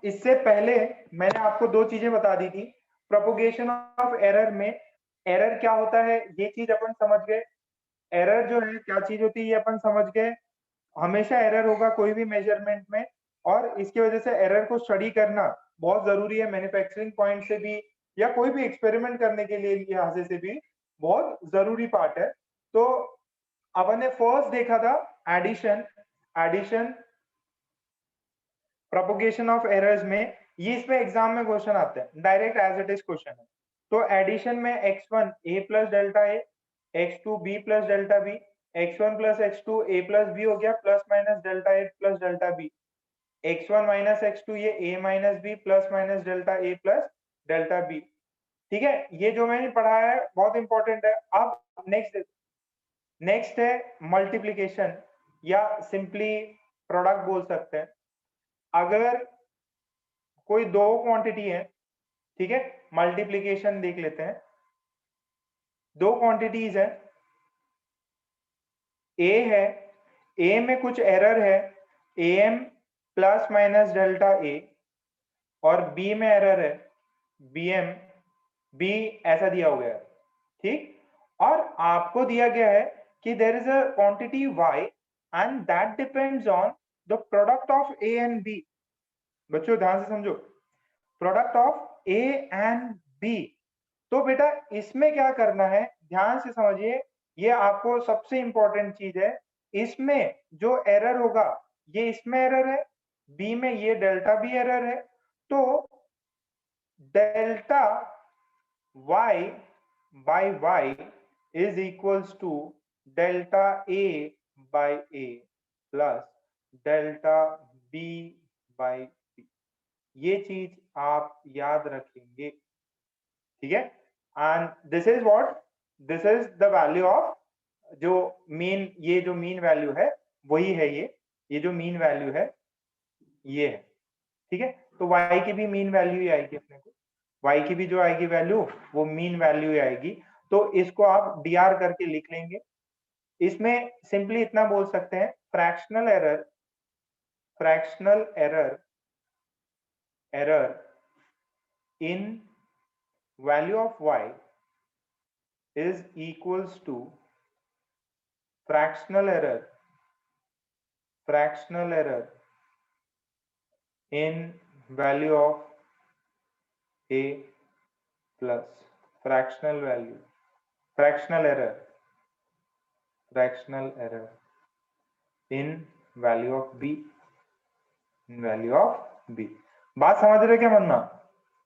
इससे पहले मैंने आपको दो चीजें बता दी थी। प्रोपोगेशन ऑफ एरर में एरर क्या होता है ये चीज अपन समझ गए। एरर जो है क्या चीज होती है ये अपन समझ गए। हमेशा एरर होगा कोई भी मेजरमेंट में, और इसकी वजह से एरर को स्टडी करना बहुत जरूरी है, मैन्युफैक्चरिंग पॉइंट से भी या कोई भी एक्सपेरिमेंट करने के लिए लिहाजे से भी बहुत जरूरी पार्ट है। तो अपन ने फर्स्ट देखा था addition. Addition propagation of errors में, ये इसमें एग्जाम में क्वेश्चन आते हैं, direct as it is question है। तो एडिशन में x1 a plus delta A, x2 b plus delta B, x1 plus x2 a plus B हो गया, plus minus delta A plus delta B, x1 minus x2 ये a minus B plus minus delta A plus delta B. ठीक है, ये जो मैंने पढ़ाया है बहुत इंपॉर्टेंट है। अब नेक्स्ट है मल्टीप्लीकेशन, या सिंपली प्रोडक्ट बोल सकते हैं। अगर कोई दो क्वांटिटी है, ठीक है, मल्टीप्लीकेशन देख लेते हैं। दो क्वांटिटीज है, ए है, ए में कुछ एरर है, am प्लस माइनस डेल्टा ए, और बी में एरर है, bm, बी ऐसा दिया हुआ है, ठीक। और आपको दिया गया है कि there is a quantity y and that depends on the product of a and b। बच्चों ध्यान से समझो, product of a and b। तो बेटा इसमें क्या करना है, ध्यान से समझिए, ये आपको सबसे इंपॉर्टेंट चीज है। इसमें जो एरर होगा ये इसमें एरर है, बी में ये डेल्टा बी एरर है। तो delta y by y is equals to delta a by a plus delta b by b। ये चीज आप याद रखेंगे, ठीक है। And this is what, this is the value of जो मीन, ये जो मीन वैल्यू है वही है ये जो मीन वैल्यू है ये है, ठीक है। तो y की भी मीन वैल्यू ही आएगी अपने को, y की भी जो आएगी वैल्यू वो मीन वैल्यू ही आएगी। तो इसको आप dr करके लिख लेंगे। इसमें सिंपली इतना बोल सकते हैं, fractional error, fractional error in value of y is equals to fractional error in value of a plus fractional error in value of b, बात समझ रहे क्या बनना?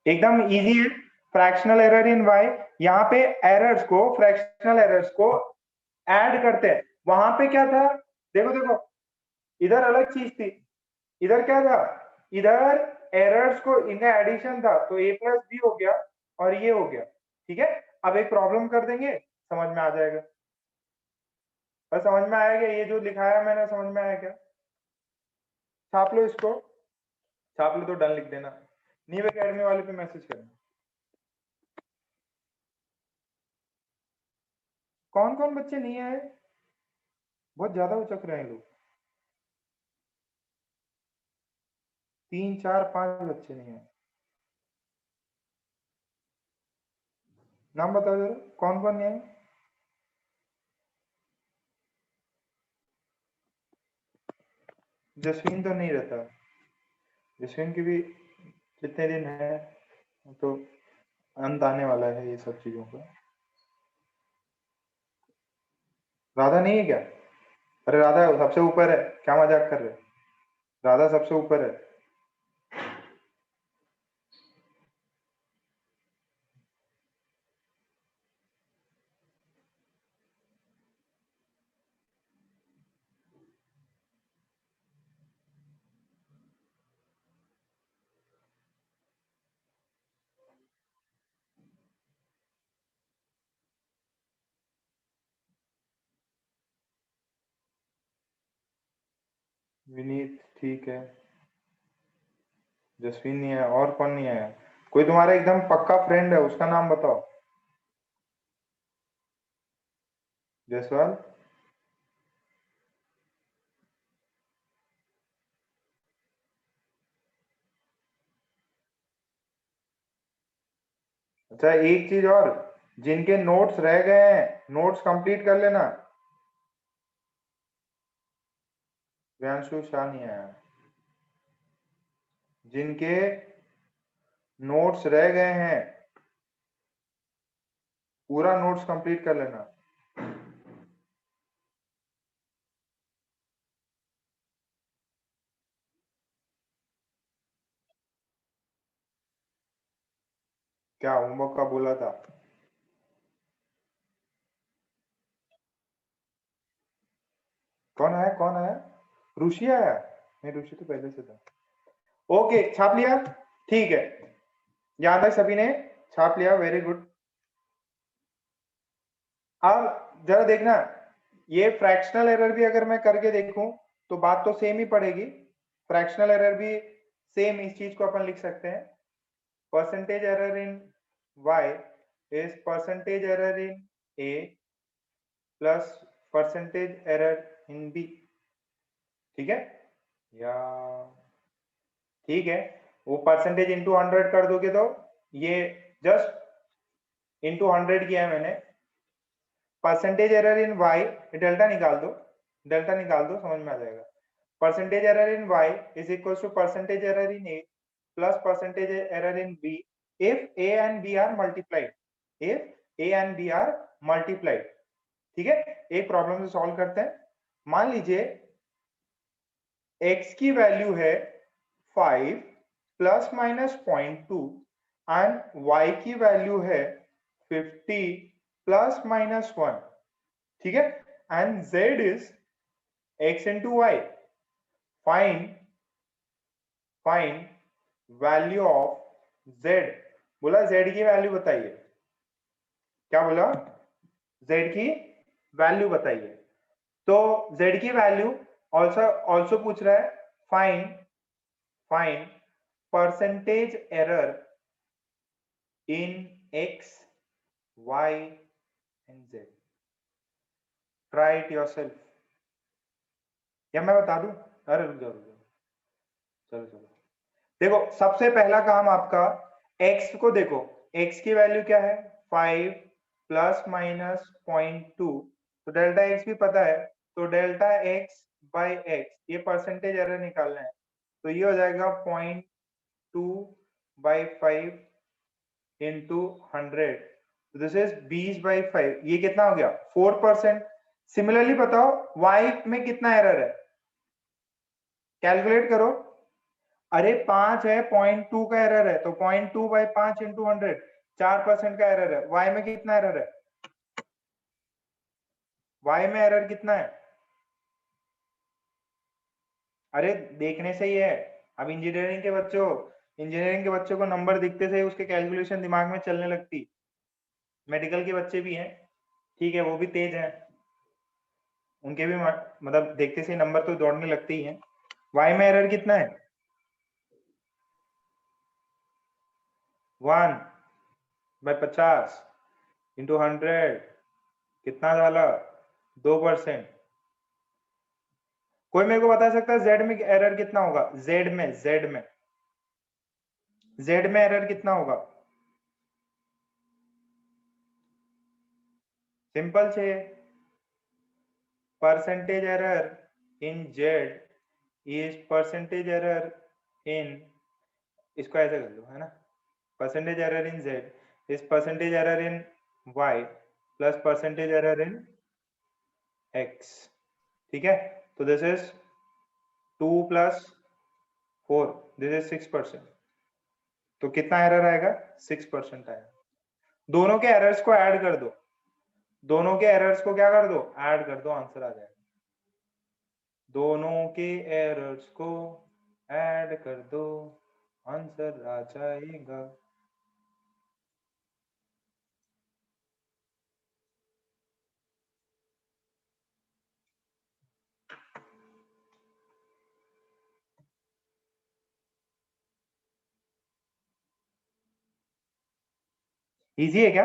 एकदम इजी है। फ्रैक्शनल एरर इन y, यहाँ पे एरर्स को, फ्रैक्शनल एरर्स को ऐड करते हैं। वहां पे क्या था, देखो देखो, इधर अलग चीज थी, इधर क्या था, इधर एरर्स को इनका एडिशन था, तो a प्लस बी हो गया और ये हो गया, ठीक है। अब एक प्रॉब्लम कर देंगे, समझ में आ जाएगा। बस समझ में आया क्या, ये जो लिखाया मैंने समझ में आया क्या? छाप लो इसको, छाप लो तो डन लिख देना, नीव एकेडमी वाले पे मैसेज करना। कौन कौन बच्चे नहीं आए? बहुत ज्यादा उचक रहे हैं लोग, 3 4 5 बच्चे नहीं आए। नाम बताओ जरा, कौन कौन नहीं आए? जसवीन तो नहीं रहता, जसवीन की भी कितने दिन है, तो अंत आने वाला है ये सब चीजों का। राधा नहीं है क्या? अरे राधा सबसे ऊपर है, क्या मजाक कर रहे? राधा सबसे ऊपर है। विनीत ठीक है, जसवीन नहीं है, और कौन नहीं आया? कोई तुम्हारा एकदम पक्का फ्रेंड है उसका नाम बताओ। जायसवाल, अच्छा एक चीज और, जिनके नोट्स रह गए हैं नोट्स कंप्लीट कर लेना। प्रियांशु शाह नहीं आया। जिनके नोट्स रह गए हैं पूरा नोट्स कंप्लीट कर लेना। क्या होमवर्क का बोला था? कौन आया कौन आया? ऋषि आया? नहीं ऋषि तो पहले से था। ओके छाप लिया, ठीक है। यहां तक सभी ने छाप लिया, वेरी गुड। अब जरा देखना, ये फ्रैक्शनल एरर भी अगर मैं करके देखूं तो बात तो सेम ही पड़ेगी। फ्रैक्शनल एरर भी सेम इस चीज को अपन लिख सकते हैं, percentage error in y is percentage error in a plus percentage error in b। ठीक है, या ठीक है, वो परसेंटेज इंटू 100 कर दोगे तो ये जस्ट इंटू 100 किया है मैंने। Percentage error in y, delta निकाल दो, डेल्टा निकाल दो, समझ में आ जाएगा। Percentage error in y is equal to percentage error in a plus percentage error in b if a and b are multiplied, if a and b are multiplied। ठीक है, एक प्रॉब्लम से सॉल्व करते हैं। मान लीजिए x की value है 5 प्लस माइनस 0.2 एंड y की वैल्यू है 50 प्लस माइनस 1। ठीक है, and z is x into y। Find find value of z। बोला z की वैल्यू बताइए। क्या बोला? z की वैल्यू बताइए। तो z की वैल्यू ऑल्सो ऑल्सो पूछ रहा है, find find percentage error in x y and z। Try it yourself, या मैं बता दूं? अरे रुक जाओ रुक जाओ, चलो चलो। देखो सबसे पहला काम आपका, x को देखो, x की वैल्यू क्या है? 5 प्लस माइनस 0.2, तो डेल्टा x भी पता है, तो डेल्टा x बाई एक्स, ये परसेंटेज एरर निकालना है, तो ये हो जाएगा 0.2/5 इंटू 100, दिस इज 20/5। ये कितना हो गया? 4%। सिमिलरली बताओ y में कितना एरर है, कैलकुलेट करो। अरे 5 है, 0.2 का एरर है, तो 0.2/5 इंटू 100, 4% का एरर है। y में कितना एरर है? y में एरर कितना है? अरे देखने से ही है। अब इंजीनियरिंग के बच्चों को नंबर दिखते से ही उसके कैलकुलेशन दिमाग में चलने लगती। मेडिकल के बच्चे भी हैं, ठीक है, वो भी तेज हैं, उनके भी मतलब देखते से नंबर तो दौड़ने लगते ही हैं। y में एरर कितना है? 1/50 इंटू 100, कितना वाला? 2%। कोई मेरे को बता सकता है जेड में एरर कितना होगा? जेड में एरर कितना होगा? सिंपल से percentage error in Z is percentage error in, इसको ऐसे कर लो, है ना, percentage error in Z is percentage error in Y plus percentage error in X. ठीक है, तो this is 2 plus 4, this is 6%। तो कितना एरर आएगा? 6% आएगा। दोनों के एरर्स को ऐड कर दो, दोनों के एरर्स को क्या कर दो? ऐड कर दो, आंसर आ जाएगा। दोनों के एरर्स को ऐड कर दो, आंसर आ जाएगा। इजी है क्या?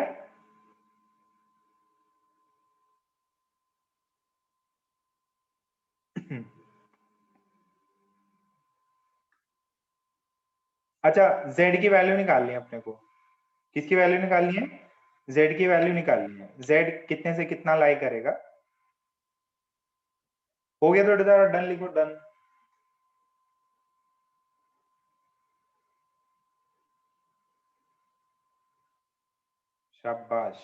अच्छा, z की वैल्यू निकालनी है अपने को। किसकी वैल्यू निकालनी है? z की वैल्यू निकालनी है। z कितने से कितना लाई करेगा? हो गया तो डन लिखो, डन। शाबाश।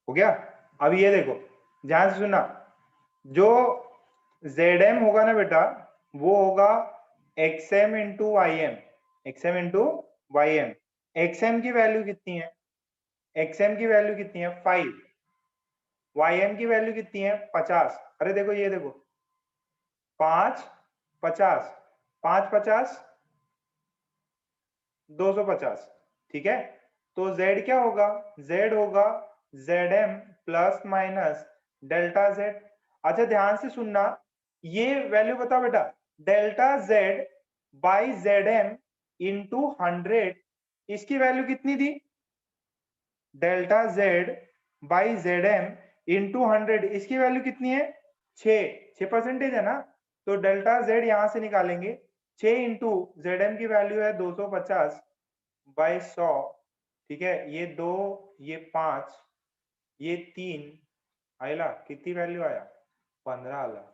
हो गया। अब ये देखो, ध्यान से सुनना, जो zm होगा ना बेटा, वो होगा xm into Y M. xm into Y M. xm की वैल्यू कितनी है? xm की वैल्यू कितनी है? 5। ym की वैल्यू कितनी है? 50। अरे देखो, ये देखो, 5 50, 5 50 250। ठीक है, तो z क्या होगा? z होगा zm plus minus delta z। अच्छा ध्यान से सुनना, ये वैल्यू बताओ बेटा, delta z by zm into 100, इसकी वैल्यू कितनी थी? Delta z by zm into 100, इसकी वैल्यू कितनी है? 6% है ना, तो डेल्टा z यहां से निकालेंगे। 6 इंटू zm की वैल्यू है 250 बाई 100। ठीक है, ये 2, ये 5, ये 3 आयला, किती वैल्यू आया? 15 आलं।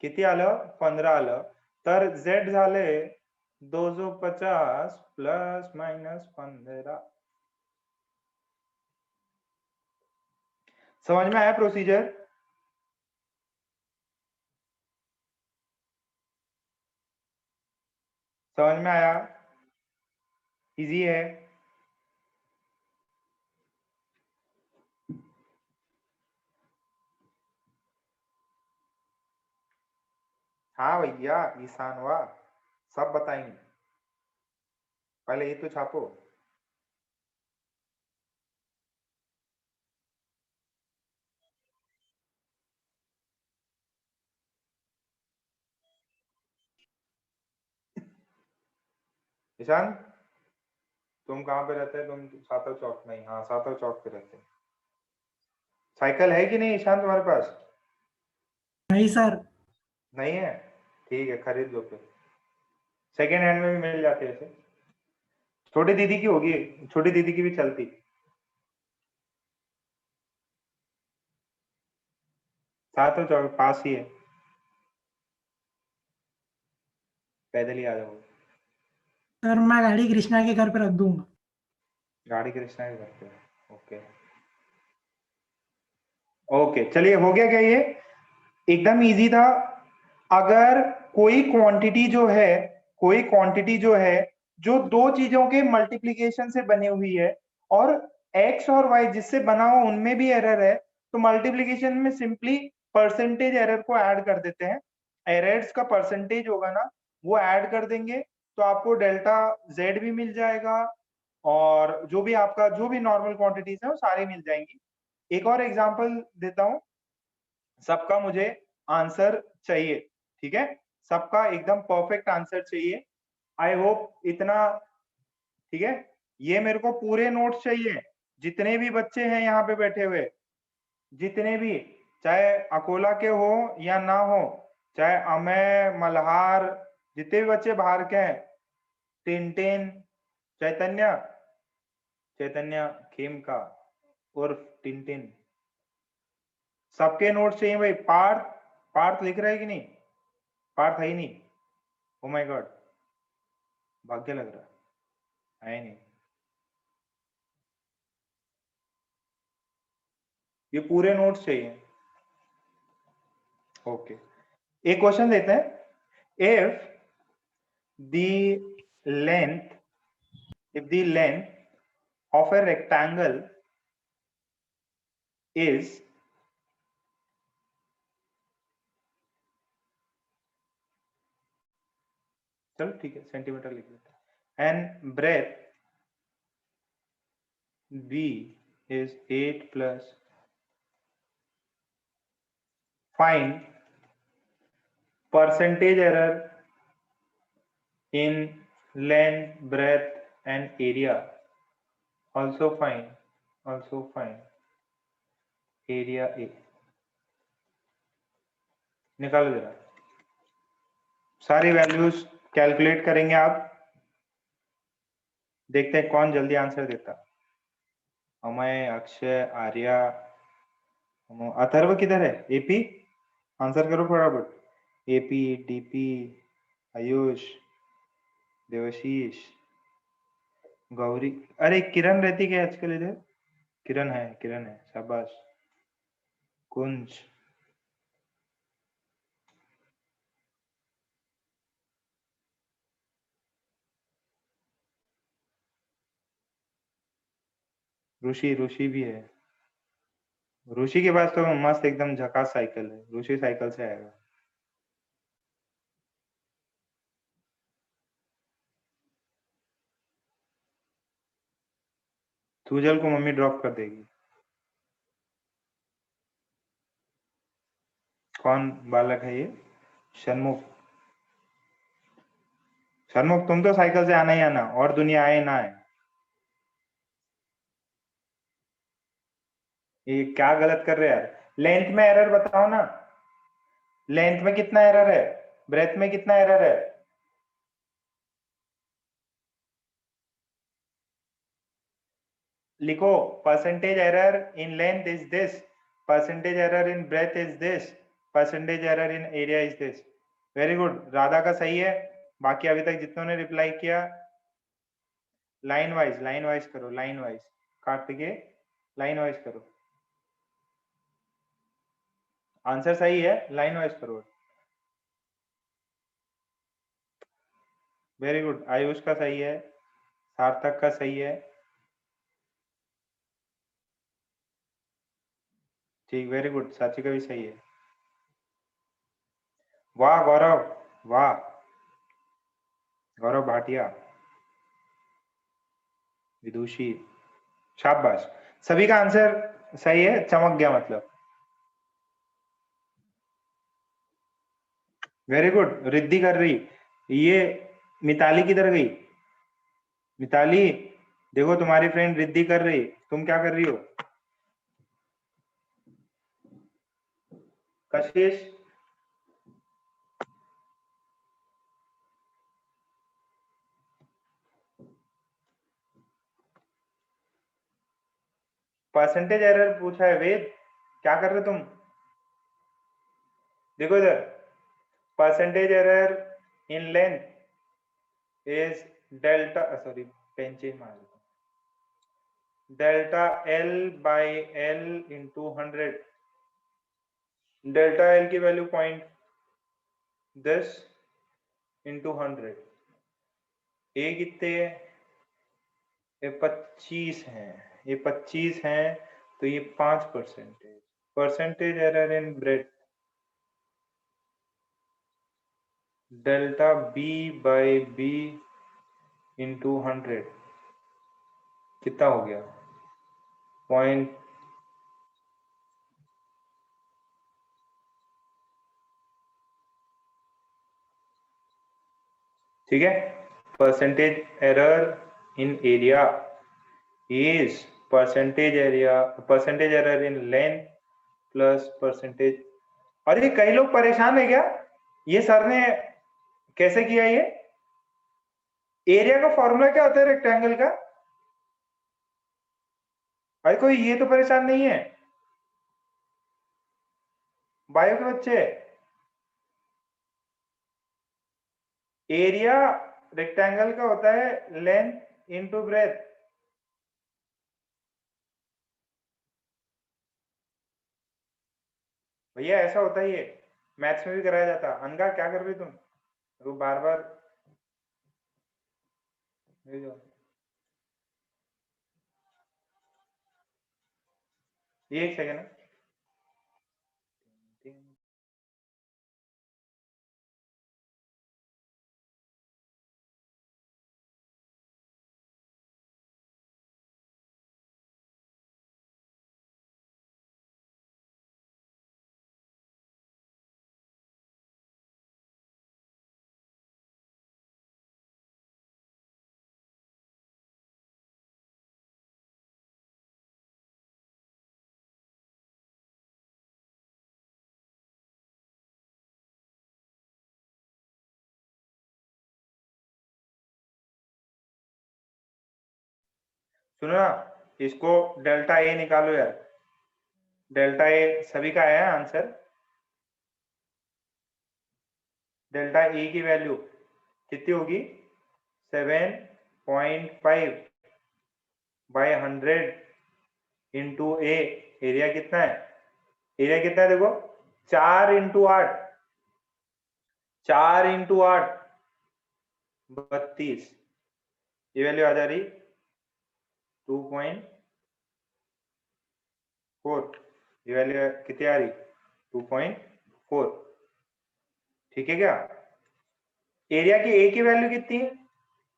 किती आलं? 15 आलं। तर z झाले 250 प्लस माइनस 15। समझ में आया प्रोसीजर? समझ में आया? इजी है। हाँ भैया, ईशान वाह, सब बताएंगे, पहले ये तो छापो। ईशान, तुम कहाँ पे रहते हैं? तुम सातव चौक में? हाँ, सातव चौक पे रहते हैं। साइकिल है कि नहीं ईशान तुम्हारे पास? नहीं सर। नहीं है? ठीक है, खरीद लो फिर, सेकेंड हैंड में भी मिल जाती है ऐसे। छोटी दीदी की होगी, छोटी दीदी की भी चलती। सातव चौक पास ही है, पैदल ही आ जाओ। सर मैं गाड़ी कृष्णा के घर पे रख दूंगा। गाड़ी कृष्णा के घर पे? ओके। ओके, चलिए, हो गया क्या ये? एकदम इजी था। अगर कोई क्वांटिटी जो है, कोई क्वांटिटी जो है, जो दो चीजों के मल्टीप्लीकेशन से बनी हुई है, और एक्स और वाई जिससे बना हो उनमें भी एरर है, तो मल्टीप्लीकेशन में सिंपली परसेंटेज एरर को ऐड कर देते हैं। एरर्स का परसेंटेज होगा ना, वो ऐड कर देंगे, तो आपको डेल्टा जेड भी मिल जाएगा, और जो भी आपका जो भी नॉर्मल क्वांटिटीज है वो सारी मिल जाएंगी। एक और एग्जांपल देता हूं, सबका मुझे आंसर चाहिए, ठीक है? सबका एकदम परफेक्ट आंसर चाहिए। आई होप इतना, ठीक है? ये मेरे को पूरे नोट्स चाहिए, जितने भी बच्चे हैं यहाँ पे बैठे हुए, जितने भी, चाहे अकोला के हो या ना हो, चाहे अमय मल्हार, जितने भी बच्चे बाहर के हैं, टिनटिन, चैतन्य, चैतन्य खेमका उर्फ टिनटिन, सबके नोट्स चाहिए भाई। पार्थ, पार्थ लिख रहा है कि नहीं? पार्थ है ही नहीं। ओ माय गॉड, भाग्य लग रहा है नहीं। ये पूरे नोट्स चाहिए। ओके, एक क्वेश्चन देते हैं। The length if the length of a rectangle is, चलो ठीक है, सेंटीमीटर लिख लेते हैं, and breadth b is 8 plus, find percentage error in length, breadth and area also find area A। निकालो जरा, सारी वैल्यूज कैलकुलेट करेंगे आप। देखते हैं कौन जल्दी आंसर देता। अमय, अक्षय, आर्या, अथर्व किधर है? एपी आंसर करो फटाफट। A P, D P, Ayush, Devashish, Gauri. अरे किरण रहती क्या आजकल इधर? किरण है, शाबाश। कुंज, ऋषि भी है। ऋषि के पास तो मस्त एकदम झकास साइकिल है, ऋषि साइकिल से आएगा। सुजल को मम्मी ड्रॉप कर देगी। कौन बालक है ये? षणमुख। षणमुख तुम तो साइकिल से आना ही आना, और दुनिया आए ना आए। ये क्या गलत कर रहे हैं यार? लेंथ में एरर बताओ ना, लेंथ में कितना एरर है, ब्रेथ में कितना एरर है? लिखो, percentage error in length is this, percentage error in breadth is this, percentage error in area is this. Very good, Radha का सही है। बाकी अभी तक जितनों ने रिप्लाई किया, लाइन वाइज करो, line wise. Kartikeya, line wise करो। आंसर सही है, लाइन वाइज करो। वेरी गुड, आयुष का सही है, सार्थक का सही है। ठीक, वेरी गुड, साची का भी सही है। वाह गौरव, वाह गौरव भाटिया, विदुषी, शाबाश। सभी का आंसर सही है, चमक गया मतलब। वेरी गुड, रिद्धि कर रही। ये मिताली किधर गई? मिताली, देखो तुम्हारी फ्रेंड रिद्धि कर रही, तुम क्या कर रही हो? कशिश, परसेंटेज एरर पूछा है। वेद, क्या कर रहे तुम? देखो इधर, percentage error in length is delta, sorry pen change मार, delta L by L into 100। Delta L की वैल्यू 0.10 इंटू 100। ए कितने है? ये 25 है, ये 25 है, तो ये 5%। Percentage error in breadth, delta B by B into 100 कितना हो गया? पॉइंट। ठीक है, percentage error in area is percentage error in length plus percentage. और ये कई लोग परेशान है क्या, ये सर ने कैसे किया ये? एरिया का फॉर्मूला क्या होता है रेक्टेंगल का? भाई कोई ये तो परेशान नहीं है बायो के बच्चे? एरिया रेक्टेंगल का होता है लेंथ इनटू ब्रेथ। भैया ऐसा होता ही है, मैथ्स में भी कराया जाता। अनका क्या कर रही तुम? वो बार बार ये एक सेकेंड। सुनो ना, इसको डेल्टा ए निकालो यार, डेल्टा ए सभी का है आंसर। डेल्टा ए की वैल्यू कितनी होगी, 7.5 बाय 100 इंटू ए। एरिया कितना है, एरिया कितना है देखो, 4 इंटू 8, 4 इंटू 8 32, ये वैल्यू आ जा रही 2.4, ये वैल्यू कितनी आ रही 2.4। ठीक है क्या, एरिया की ए की वैल्यू कितनी है,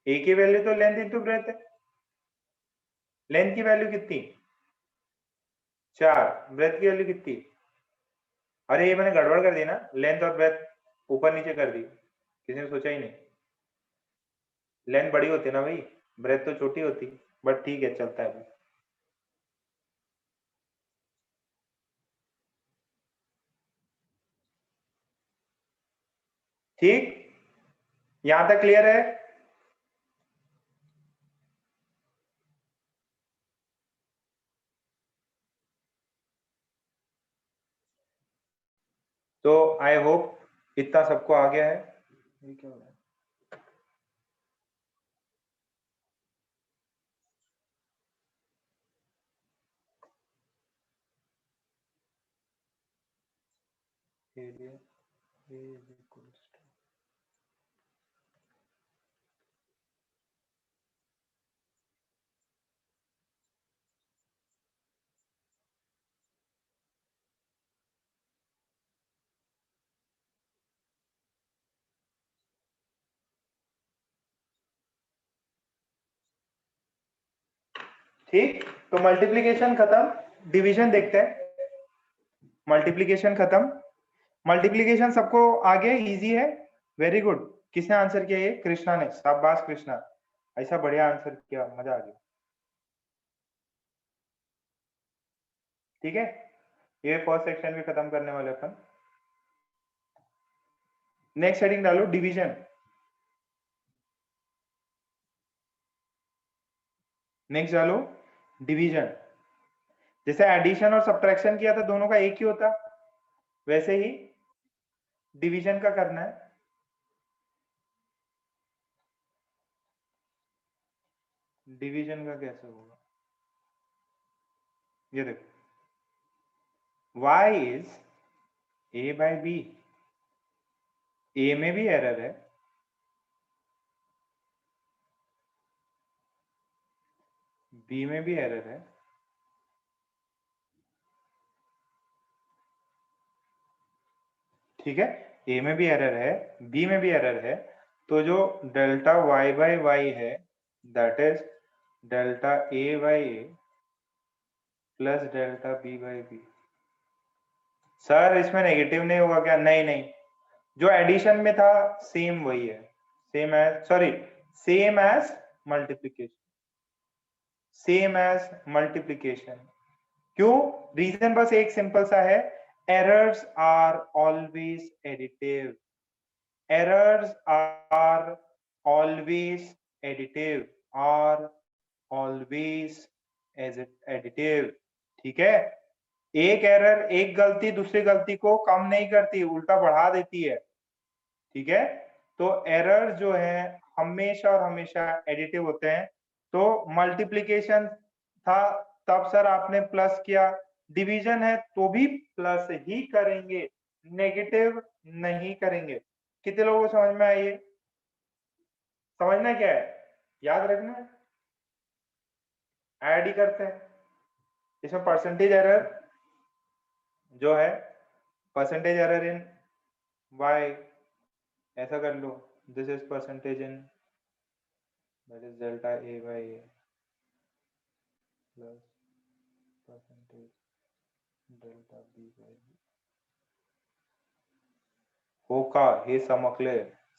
ए की वैल्यू तो लेंथ इंटू ब्रेथ है, लेंथ की वैल्यू कितनी 4, ब्रेथ की वैल्यू कितनी, अरे ये मैंने गड़बड़ कर दी ना, लेंथ और ब्रेथ ऊपर नीचे कर दी, किसी ने सोचा ही नहीं। लेंथ बड़ी होती है ना भाई, ब्रेथ तो छोटी होती, बट ठीक है चलता है भाई। ठीक, यहां तक क्लियर है। तो आई होप इतना सबको आ गया है। ये क्या हो रहा है, area A is equals to, ठीक। तो मल्टीप्लीकेशन खत्म, डिवीजन देखते हैं। मल्टीप्लीकेशन खत्म, मल्टीप्लीकेशन सबको आ गया, इजी है, वेरी गुड। किसने आंसर किया, ये कृष्णा ने, शाबाश कृष्णा, ऐसा बढ़िया आंसर किया, मजा आ गया। ठीक है, ये फर्स्ट सेक्शन भी खत्म करने वाले अपन। नेक्स्ट हेडिंग डालो, डिवीजन। नेक्स्ट डालो डिवीजन। जैसे एडिशन और सब्ट्रैक्शन किया था, दोनों का एक ही होता, वैसे ही डिवीजन का करना है। डिवीजन का कैसे होगा, ये देखो, y is a by b, a में भी एरर है, b में भी एरर है, ठीक है, a में भी एरर है, b में भी एरर है, तो जो डेल्टा y बाय y है, that is delta a by a plus delta b by b। Sir इसमें नेगेटिव नहीं होगा क्या, नहीं नहीं, जो एडिशन में था सेम वही है, same as, sorry, same as multiplication, same as multiplication. क्यों, रीजन बस एक सिंपल सा है, errors are always additive, errors are always additive, are always additive. ठीक है, एक एरर, एक गलती दूसरी गलती को कम नहीं करती, उल्टा बढ़ा देती है। ठीक है, तो एरर जो है हमेशा और हमेशा एडिटिव होते हैं। तो मल्टीप्लीकेशन था तब सर आपने प्लस किया, डिवीजन है तो भी प्लस ही करेंगे, नेगेटिव नहीं करेंगे। कितने लोगों को समझ में आई, समझना क्या है, याद रखना है, ऐड ही करते हैं। इसमें परसेंटेज एरर जो है, परसेंटेज एरर इन y, ऐसा कर लो, this is percentage in, that is delta a by a plus percentage delta b by b। हो का हे समकले,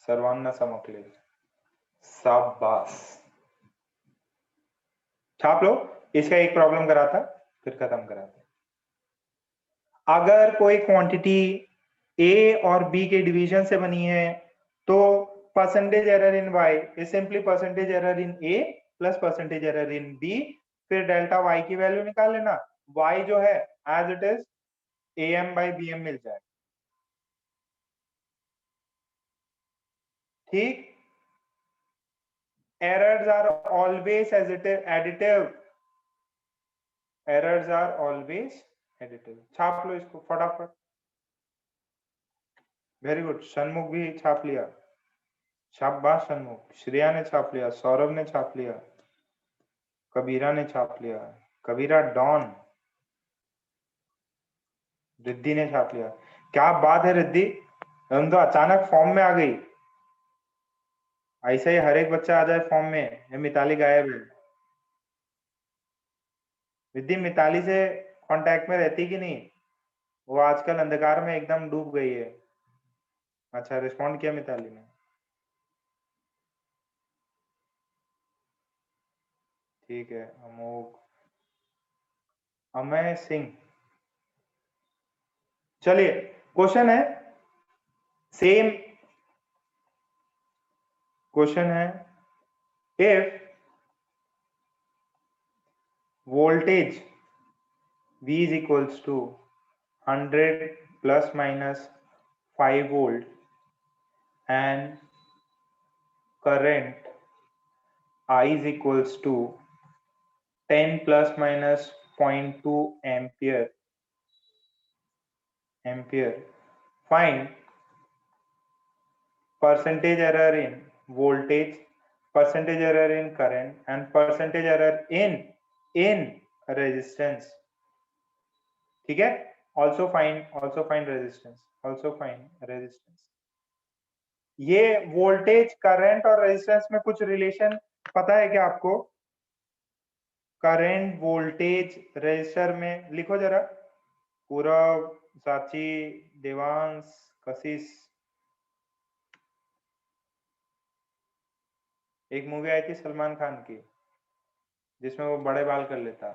सर्वांना समकले, शाबाश, छाप लो। इसका एक प्रॉब्लम करा था, फिर खत्म कराते। अगर कोई क्वांटिटी a और b के डिवीजन से बनी है, तो percentage error in y is simply percentage error in a plus percentage error in b फिर डेल्टा वाई की वैल्यू निकाल लेना, वाई जो है as it is AM by BM मिल जाए। ठीक, errors are always additive, errors are always additive। छाप लो इसको फटाफट। वेरी गुड, सन्मुख भी छाप लिया, शाबाश सन्मुख। श्रेया ने छाप लिया, सौरभ ने छाप लिया, कबीरा ने छाप लिया, कबीरा डॉन, रिद्धि ने छाप लिया। क्या बात है रिद्धि, तुम तो अचानक फॉर्म में आ गई। ऐसे ही हर एक बच्चा आ जाए फॉर्म में। ये मिताली गायब है। रिद्धि मिताली से कांटेक्ट में रहती कि नहीं? वो आजकल अंधकार में एकदम डूब गई है। अच्छा, रिस्पॉन्ड किया मिताली ने, ठीक है। अमोघ, अमय सिंह, चलिए क्वेश्चन है सेम। क्वेश्चन है, if voltage V is equals to 100 plus minus 5 volt and current I is equals to 10 plus minus 0.2 ampere, find percentage error in voltage, percentage error in current and percentage error in resistance। ठीक है, also find resistance। ये voltage, current और resistance में कुछ relation पता है क्या आपको? करंट, वोल्टेज, रेजिस्टर में लिखो जरा। पूरब, साची, देवांश, कशिश। एक मूवी आई थी सलमान खान की जिसमें वो बड़े बाल कर लेता,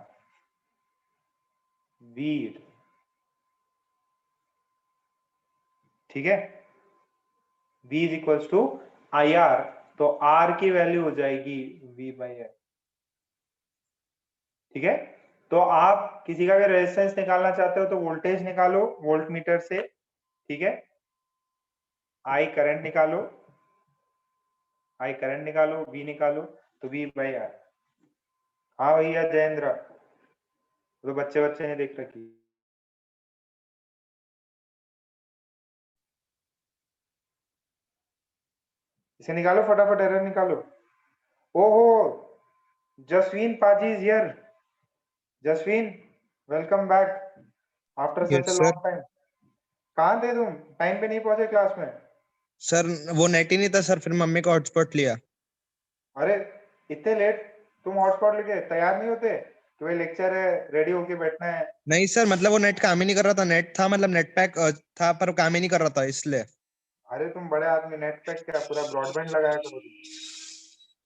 वीर। ठीक है, V is equals to IR, तो R की वैल्यू हो जाएगी V/R। ठीक है, तो आप किसी का भी रेजिस्टेंस निकालना चाहते हो तो वोल्टेज निकालो वोल्ट मीटर से। ठीक है, I करंट निकालो, V निकालो, तो V/R। हाँ भैया जयेंद्र, तो बच्चे ने देख रखी। इसे निकालो फटाफट, एरर निकालो। ओहो, Jasveen paji is here. Jasveen, welcome back after such yes a sir. Long time. कहाँ थे तुम? टाइम पे नहीं पहुंचे क्लास में? सर वो नेट ही नहीं था सर, फिर मम्मी का हॉटस्पॉट लिया। अरे इतने लेट तुम हॉटस्पॉट लेके तैयार नहीं होते कि भाई लेक्चर है, रेडी होके बैठना है? नहीं सर, मतलब वो नेट काम ही नहीं कर रहा था। नेट था, मतलब नेट पैक था पर काम ही नहीं कर रहा था, इसलिए। अरे तुम बड़े आदमी, नेट पैक क्या, पूरा ब्रॉडबैंड लगाया करो।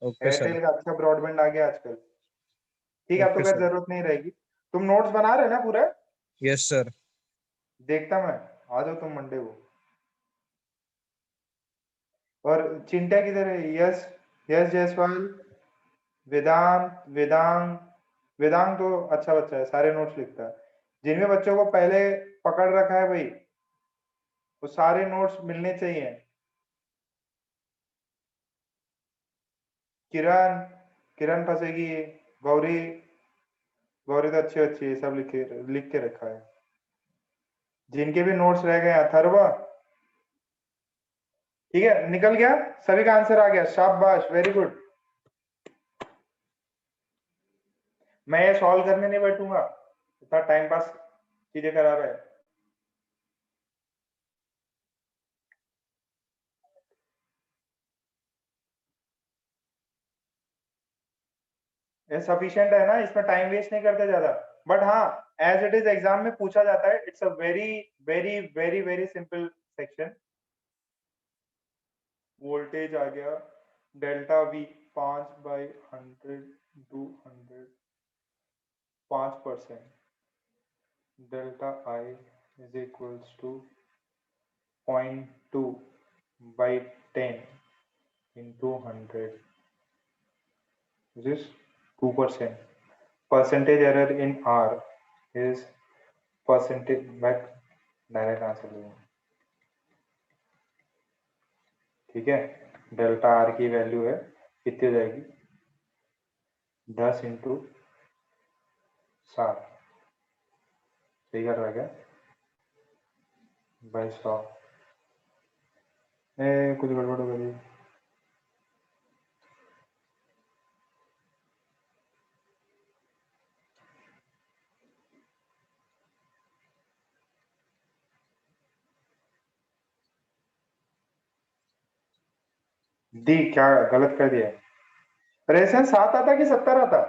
Okay sir. एयरटेल का अच्छा ब्रॉडबैंड आ गया आजकल। ठीक है, अब तो ओके खैर सर। जरूरत नहीं रहेगी। तुम नोट्स बना रहे ना पूरा? Yes sir. देखता मैं, आ जाओ तुम मंडे को। और चिंटा किधर है? यस, यस जायसवाल, वेदांत, वेदांत तो अच्छा बच्चा है, सारे नोट्स लिखता है। जिनमें बच्चों को पहले पकड़ रखा है भाई, वो सारे नोट्स मिलने चाहिए। किरण, किरण फंसेगी। गौरी, गौरी तो अच्छी है, सब लिख के रखा है। जिनके भी नोट्स रह गए, अथर्व, ठीक है निकल गया, सभी का आंसर आ गया, शाबाश, वेरी गुड। मैं ये सॉल्व करने नहीं बैठूंगा, इतना टाइम पास चीजें करा रहे हैं। ये सफिशिएंट है ना, इसमें टाइम वेस्ट नहीं करते ज्यादा। बट हाँ, एज इट इज एग्जाम में पूछा जाता है, it's a very very very very simple section. Voltage आ गया, delta V 5/100 to 100 5%, delta I is equals to 0.2/10 into 100, which is 2%। Percentage error in R is percentage, मैं direct answer लूंगा, ठीक है। डेल्टा R की वैल्यू है कितनी हो जाएगी, 10 इंटू 7, सही कर रहा है क्या, बाई 100, कुछ गड़बड़ हो गई। डी क्या गलत कर दिया, रेजिस्टेंस 7 आता कि 70 आता,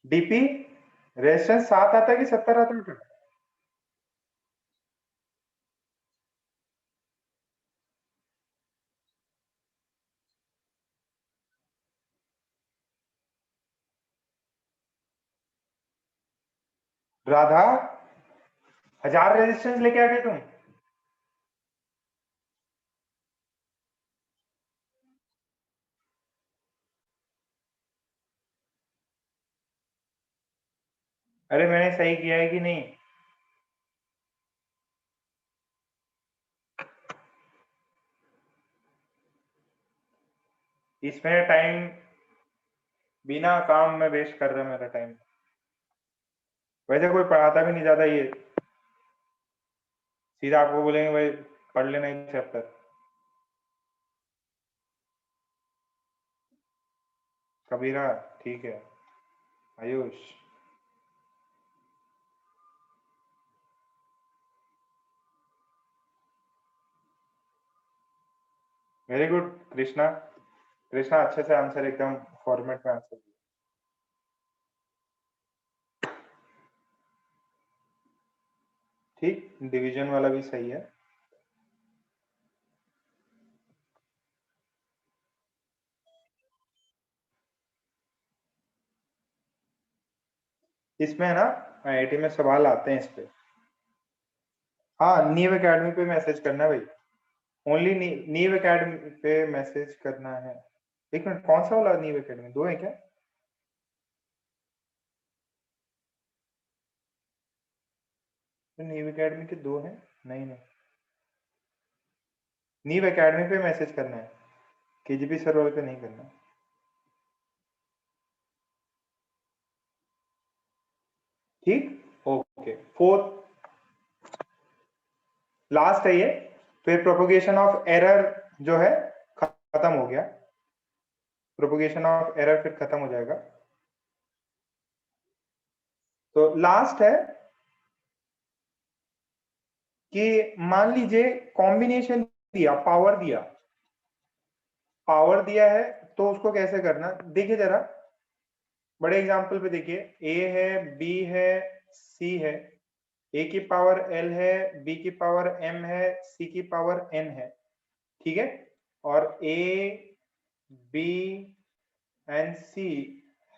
डीपी रेजिस्टेंस 7 आता कि 70 आता बेटा, राधा 1000 रेजिस्टेंस लेके आ गए तुम, अरे मैंने सही किया है कि नहीं, इसमें टाइम बिना काम में वेस्ट कर रहा है मेरा टाइम, वैसे कोई पढ़ाता भी नहीं ज्यादा, ये सीधा आपको बोलेंगे भाई पढ़ लेना एक चैप्टर, कबीरा ठीक है, आयुष वेरी गुड, कृष्णा कृष्णा अच्छे से आंसर एकदम फॉर्मेट में आंसर दिया, ठीक, डिवीजन वाला भी सही है। इसमें ना आईआईटी में सवाल आते हैं इस पे, हाँ नीव एकेडमी पे मैसेज करना है भाई, ओनली नीव एकेडमी पे मैसेज करना है। एक मिनट, कौन सा वाला नीव एकेडमी, 2 है क्या, नीव एकेडमी के 2 हैं, नहीं नहीं, नीव एकेडमी पे मैसेज करना है, केजीपी सर्वर पे नहीं करना, ठीक ओके। 4th लास्ट है ये, फिर प्रोपोगेशन ऑफ एरर जो है खत्म हो गया, प्रोपोगेशन ऑफ एरर फिर खत्म हो जाएगा। तो लास्ट है कि मान लीजिए कॉम्बिनेशन दिया, पावर दिया है, तो उसको कैसे करना, देखिए जरा बड़े एग्जांपल पे देखिए, ए है, बी है, सी है, ए की पावर एल है, बी की पावर एम है, सी की पावर एन है, ठीक है, और A B and C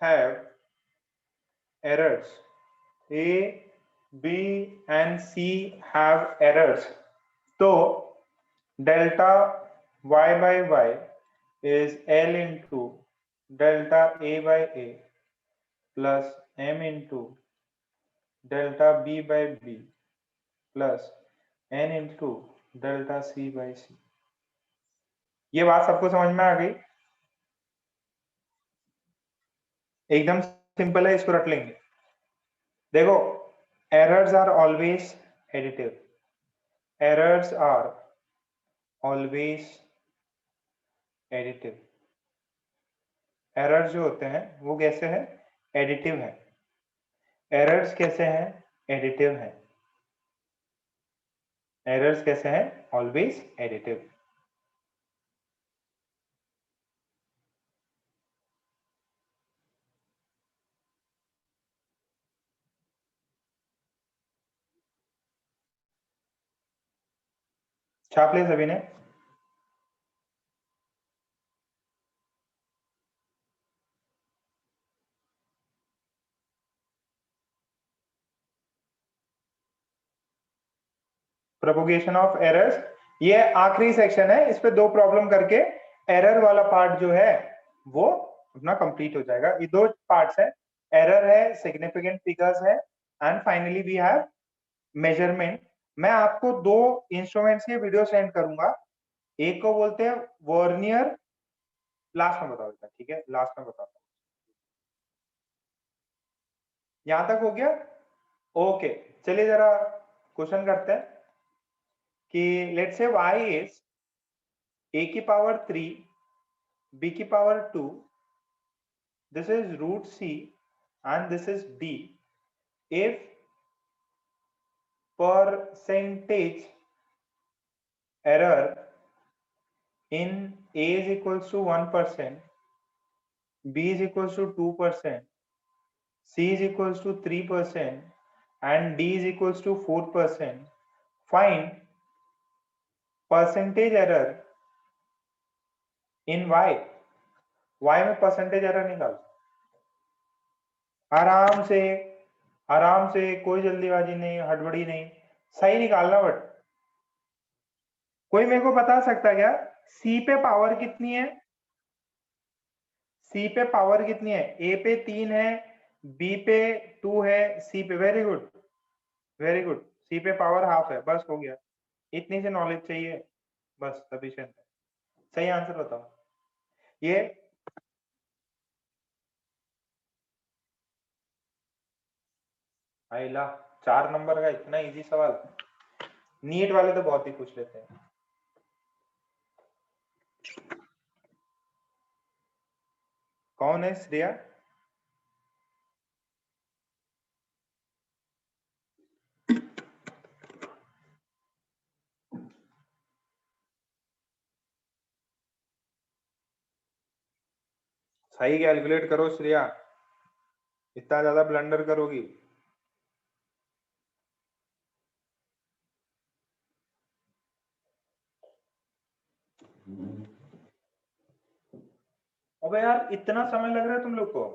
have errors, A B and C have errors, तो delta y by y is L into delta A by A plus M into delta B by B plus N into delta C by C। ये बात सबको समझ में आ गई, एकदम simple है, इसको रट लेंगे। देखो errors are always additive, errors are always additive, errors जो होते हैं वो कैसे हैं, एडिटिव है, एरर्स कैसे हैं, एडिटिव है, एरर्स कैसे हैं, ऑलवेज एडिटिव। छाप ले सभी ने, प्रोपोगेशन ऑफ एरर्स, ये आखिरी सेक्शन है, इस पे 2 प्रॉब्लम करके एरर वाला पार्ट जो है वो अपना कंप्लीट हो जाएगा। ये दो पार्ट्स है, एरर है, सिग्निफिकेंट फिगर्स है, and finally we have measurement. मैं आपको दो इंस्ट्रूमेंट्स के वीडियो सेंड करूंगा, एक को बोलते हैं वर्नियर, लास्ट में बताओ बेटा, ठीक है लास्ट में बताओ। यहां तक हो गया? ओके, चलिए जरा क्वेश्चन करते हैं कि let's say y is a की पावर 3 b की power 2, this is root c and this is d if percentage error in a is equals to 1%, b is equals to 2%, c is equals to 3% and d is equals to 4%, find percentage error in y में percentage error निकाल, आराम से आराम से, कोई जल्दीबाजी नहीं, हड़बड़ी नहीं, सही निकालना। बट कोई मेरे को बता सकता है क्या सी पे पावर कितनी है? सी पे पावर कितनी है? ए पे 3 है, बी पे 2 है, सी पे, वेरी गुड वेरी गुड, सी पे पावर हाफ है, बस हो गया, इतनी सी नॉलेज चाहिए, बस सफिशिएंट है। सही आंसर बताओ। ये आइला 4 नंबर का इतना इजी सवाल, नीट वाले तो बहुत ही पूछ लेते हैं। कौन है श्रेया? सही कैलकुलेट करो श्रेया, इतना ज्यादा ब्लंडर करोगी। अबे यार इतना समय लग रहा है तुम लोग को?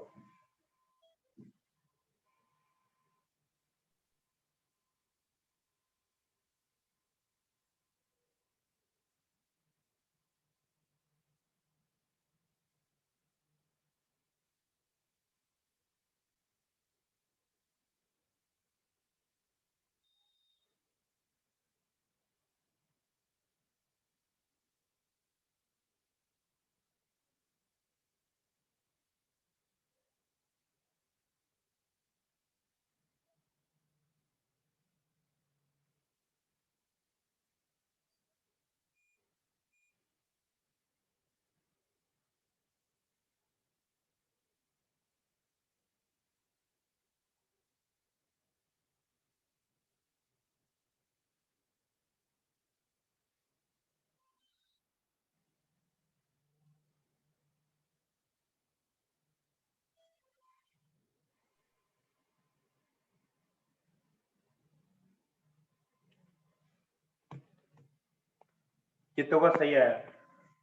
कितनों का सही आया?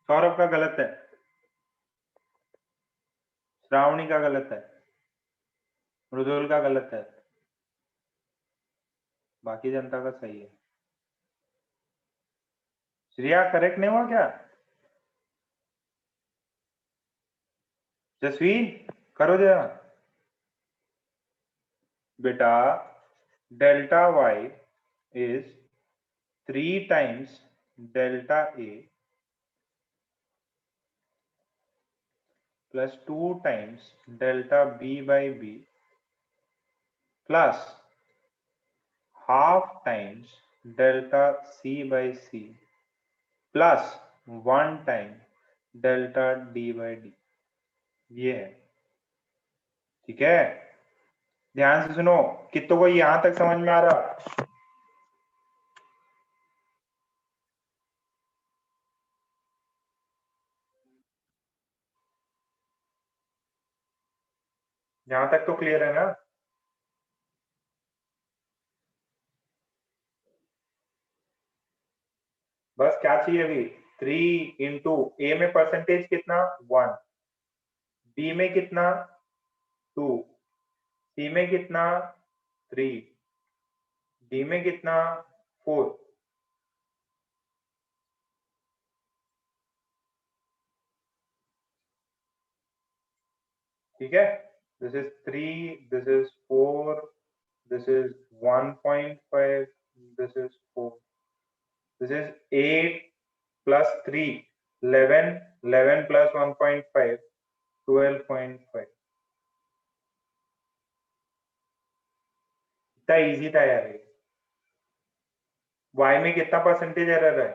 सौरभ का गलत है, श्रावणी का गलत है, मृदुल का गलत है, बाकी जनता का सही है। श्रेया करेक्ट नहीं हुआ क्या? जसवीन करो जरा बेटा। Delta Y is 3 times delta A plus 2 times delta b by b plus half times delta c by c plus 1 time delta d by d, ये है। ठीक है, ध्यान से सुनो, कितनों को यहां तक समझ में आ रहा? यहां तक तो क्लियर है ना? बस क्या चाहिए अभी? 3 इंटू ए में परसेंटेज कितना 1, बी में कितना 2, सी में कितना 3, डी में कितना 4, ठीक है, this is 3, this is 4, this is 1.5, this is 4, this is 8 plus 3, 11, 11 plus 1.5, 12.5. इतना इजी था यार ये। y में कितना परसेंटेज एरर है?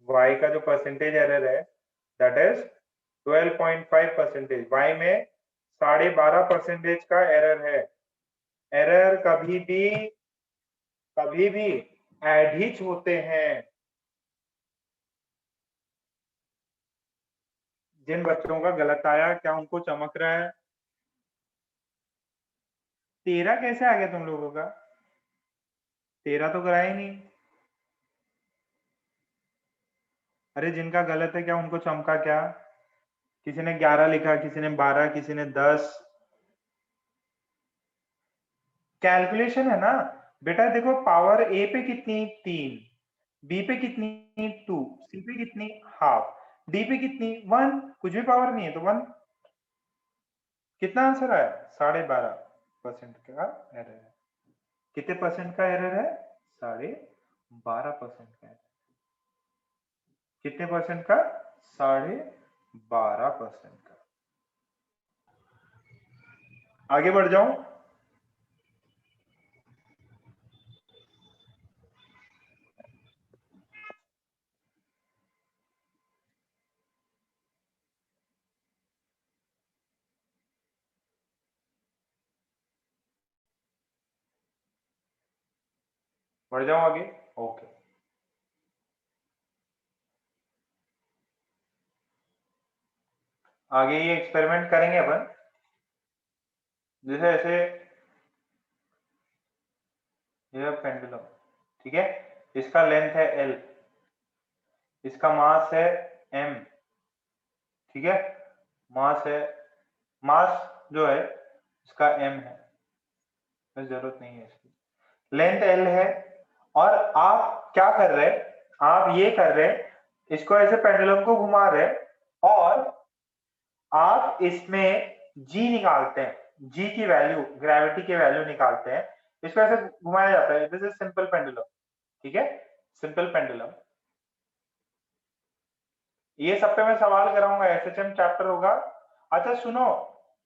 y का जो परसेंटेज एरर है दैट इज 12.5%। y में 12.5% का एरर है। एरर कभी भी एडिच होते हैं। जिन बच्चों का गलत आया क्या उनको चमक रहा है? 13 कैसे आ गया तुम लोगों का? 13 तो करा ही नहीं। अरे जिनका गलत है क्या उनको चमका क्या? किसी ने 11 लिखा, किसी ने 12, किसी ने 10। कैलकुलेशन है ना बेटा। देखो पावर ए पे कितनी 3, बी पे कितनी 2, सी पे कितनी हाफ, डी पे कितनी 1। कुछ भी पावर नहीं है तो 1। कितना आंसर आया? 12.5% का एरर है। कितने परसेंट का एरर है? 12.5% का एरर। कितने परसेंट का? 12.5% का। आगे बढ़ जाऊं? बढ़ जाऊं आगे? ओके। आगे ये एक्सपेरिमेंट करेंगे अपन। जैसे ऐसे ये पेंडुलम, ठीक है, इसका लेंथ है L, इसका मास है M, ठीक है, मास है, मास जो है इसका M है, बस जरूरत नहीं है इसकी। लेंथ L है और आप क्या कर रहे हैं? आप ये कर रहे हैं, इसको ऐसे पेंडुलम को घुमा रहे हैं और आप इसमें G निकालते हैं, G की वैल्यू, ग्रेविटी की वैल्यू निकालते हैं। इसको ऐसे घुमाया जाता है। दिस इज सिंपल पेंडुलम, ठीक है, सिंपल पेंडुलम। ये सब पे मैं सवाल कराऊंगा, एसएचएम चैप्टर होगा। अच्छा सुनो,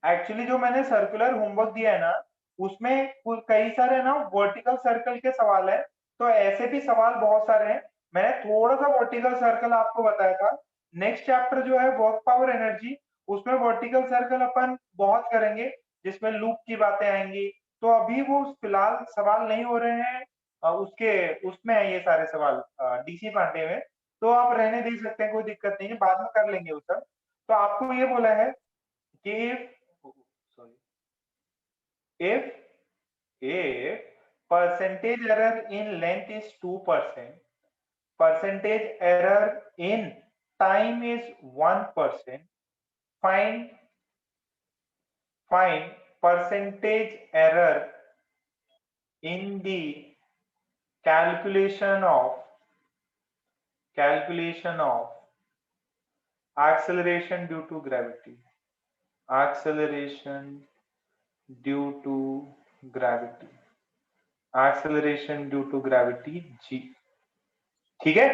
एक्चुअली जो मैंने सर्कुलर होमवर्क दिया है ना, उसमें कई सारे ना वर्टिकल सर्कल के सवाल है, तो ऐसे भी सवाल बहुत सारे हैं। मैंने थोड़ा सा वर्टिकल सर्कल आपको बताया था। नेक्स्ट चैप्टर जो है वर्क पावर एनर्जी, उसमें वर्टिकल सर्कल अपन बहुत करेंगे, जिसमें लूप की बातें आएंगी। तो अभी वो फिलहाल सवाल नहीं हो रहे हैं उसके, उसमें है ये सारे सवाल डीसी पांडे में, तो आप रहने दे सकते हैं, कोई दिक्कत नहीं है, बाद में कर लेंगे वो सब। तो आपको ये बोला है कि if percentage error in length is 2%, percentage error in time is 1%, find percentage error in the calculation of acceleration due to gravity, acceleration due to gravity, acceleration due to gravity g, ठीक है।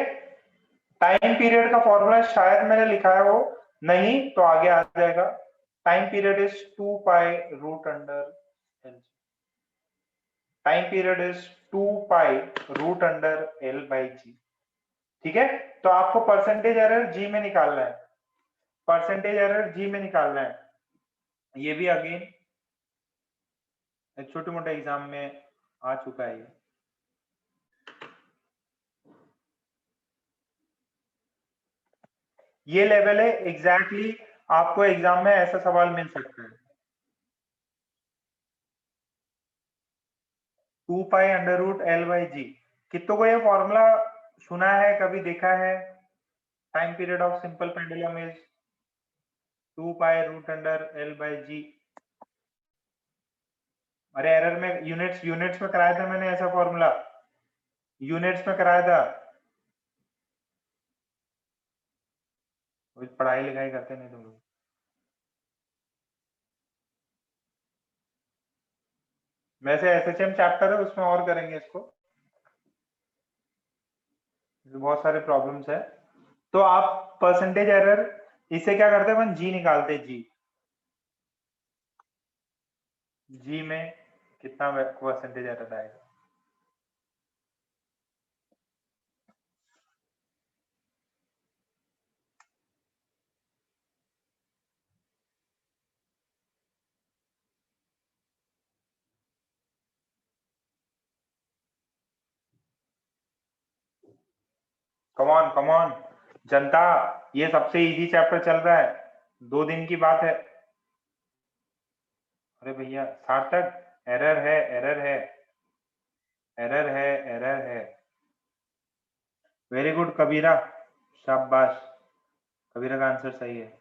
Time period का formula शायद मैंने लिखा है, वो नहीं तो आगे आ जाएगा। Time period is 2 pi root under L. Time period is 2 pi root under L by g, ठीक है। तो आपको परसेंटेज एरर जी में निकालना है, परसेंटेज एरर जी में निकालना है। ये भी अगेन छोटे मोटे एग्जाम में आ चुका है। ये लेवल है एग्जैक्टली, आपको एग्जाम में ऐसा सवाल मिल सकता है। 2 pi under root L by g. कितनों को ये फॉर्मूला सुना है, कभी देखा है? Time period of simple pendulum is 2 pi root under L by g. अरे एरर में यूनिट्स में कराया था मैंने ऐसा फॉर्मूला, यूनिट्स में कराया था। पढ़ाई लिखाई करते नहीं तुम लोग। वैसे एसएचएम चैप्टर है, उसमें और करेंगे इसको, बहुत सारे प्रॉब्लम्स है। तो आप परसेंटेज एरर इससे क्या करते हैं, अपन जी निकालते हैं, जी में कितना परसेंटेज एरर आएगा। कमॉन कमॉन जनता, ये सबसे इजी चैप्टर चल रहा है, 2 दिन की बात है। अरे भैया सार्थक, एरर है एरर है एरर है एरर है। वेरी गुड कबीरा, शाबाश, कबीरा का आंसर सही है।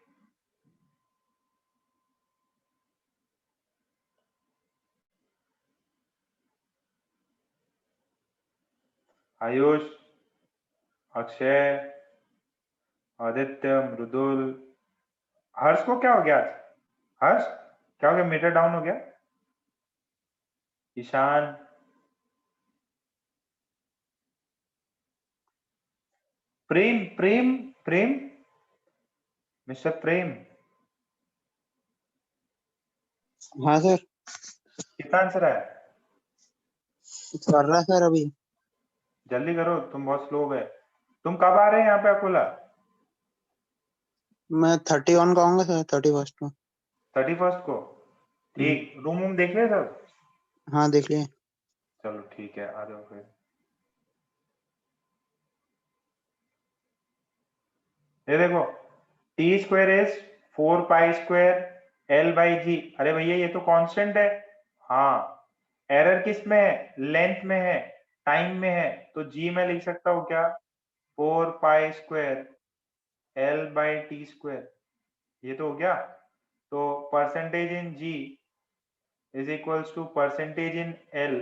आयुष, अक्षय, आदित्य, मृदुल, हर्ष को क्या हो गया आज? हर्ष क्या हो गया, मीटर डाउन हो गया? ईशान, प्रेम प्रेम प्रेम, मिस्टर प्रेम, हाँ सर, कितना आंसर है? कर रहा सर अभी। जल्दी करो, तुम बहुत स्लो गए। तुम कब आ रहे हैं यहाँ पे अकोला? मैं 31 का आऊंगा सर, 31 को। 31 को? ठीक, रूम वूम देख लिया सब? हाँ देख लिए। चलो ठीक है, आ जाओ फिर। ये देखो, T square is 4 pi square L by g. अरे भैया ये तो कांस्टेंट है। हाँ, एरर किस में है? लेंथ में है, टाइम में है, तो जी में लिख सकता हूँ क्या, 4 pi square L by T square. ये तो हो गया। तो percentage in G is equals to percentage in L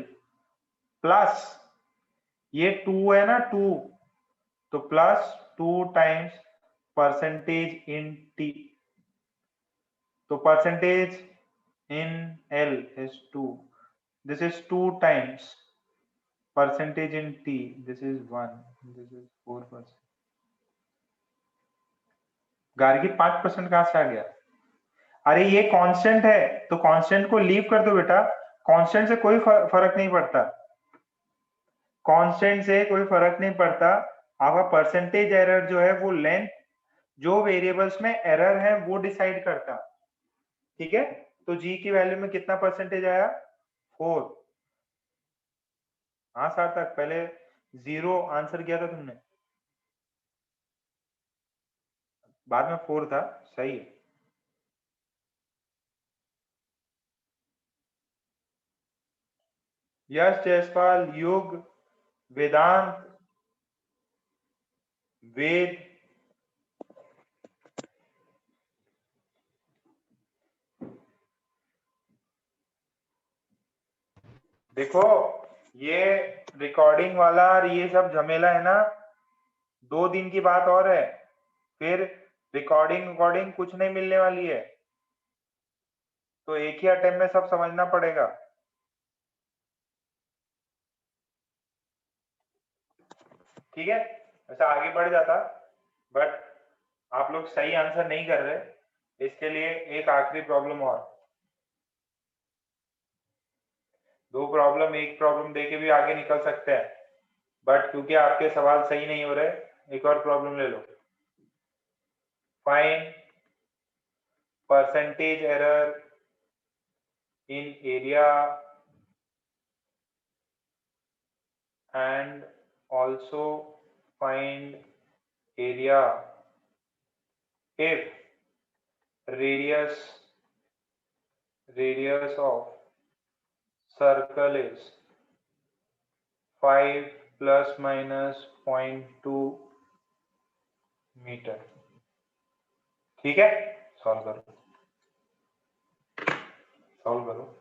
plus, ये 2 है ना 2, तो plus 2 times percentage in T. तो percentage in L is 2. This is 2 times percentage in T. This is 1. This is 4%. Gargi 5% कहां से आ गया? अरे ये कांस्टेंट है, तो कांस्टेंट को लीव कर दो बेटा, कांस्टेंट से कोई फर्क नहीं पड़ता, कांस्टेंट से कोई फर्क नहीं पड़ता। आपका परसेंटेज एरर जो है वो लेंथ, जो वेरिएबल्स में एरर है वो डिसाइड करता। ठीक है, तो जी की वैल्यू में कितना परसेंटेज आया? 4। हाँ सार्थक, पहले 0 आंसर किया था तुमने, बाद में 4 था, सही है। यश जयसवाल, युग, वेदांत, वेद, देखो ये रिकॉर्डिंग वाला और ये सब झमेला है ना, 2 दिन की बात और है, फिर रिकॉर्डिंग कुछ नहीं मिलने वाली है, तो एक ही अटेम्प्ट में सब समझना पड़ेगा। ठीक है, वैसे आगे बढ़ जाता, बट आप लोग सही आंसर नहीं कर रहे, इसके लिए एक आखिरी प्रॉब्लम और, 2 प्रॉब्लम, एक प्रॉब्लम देके भी आगे निकल सकते हैं, बट क्योंकि आपके सवाल सही नहीं हो रहे, एक और प्रॉब्लम ले लो। Find percentage error in area and also find area if radius of circle is 5 plus minus 0.2 metre. ठीक है, सॉल्व करो, सॉल्व करो।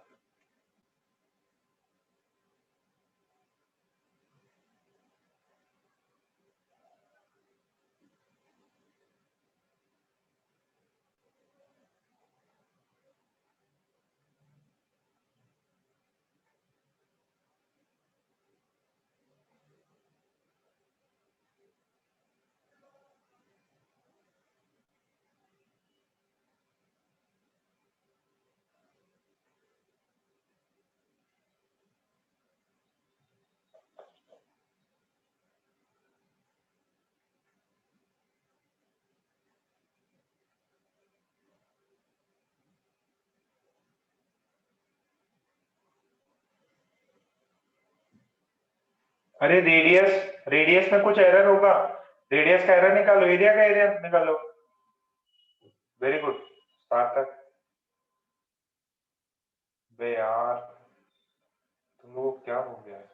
अरे रेडियस, रेडियस में कुछ एरर होगा, रेडियस का एरर निकालो, एरिया का एरिया निकालो। वेरी गुड सार्थक। बे यार तुम लोगों को क्या हो गया है?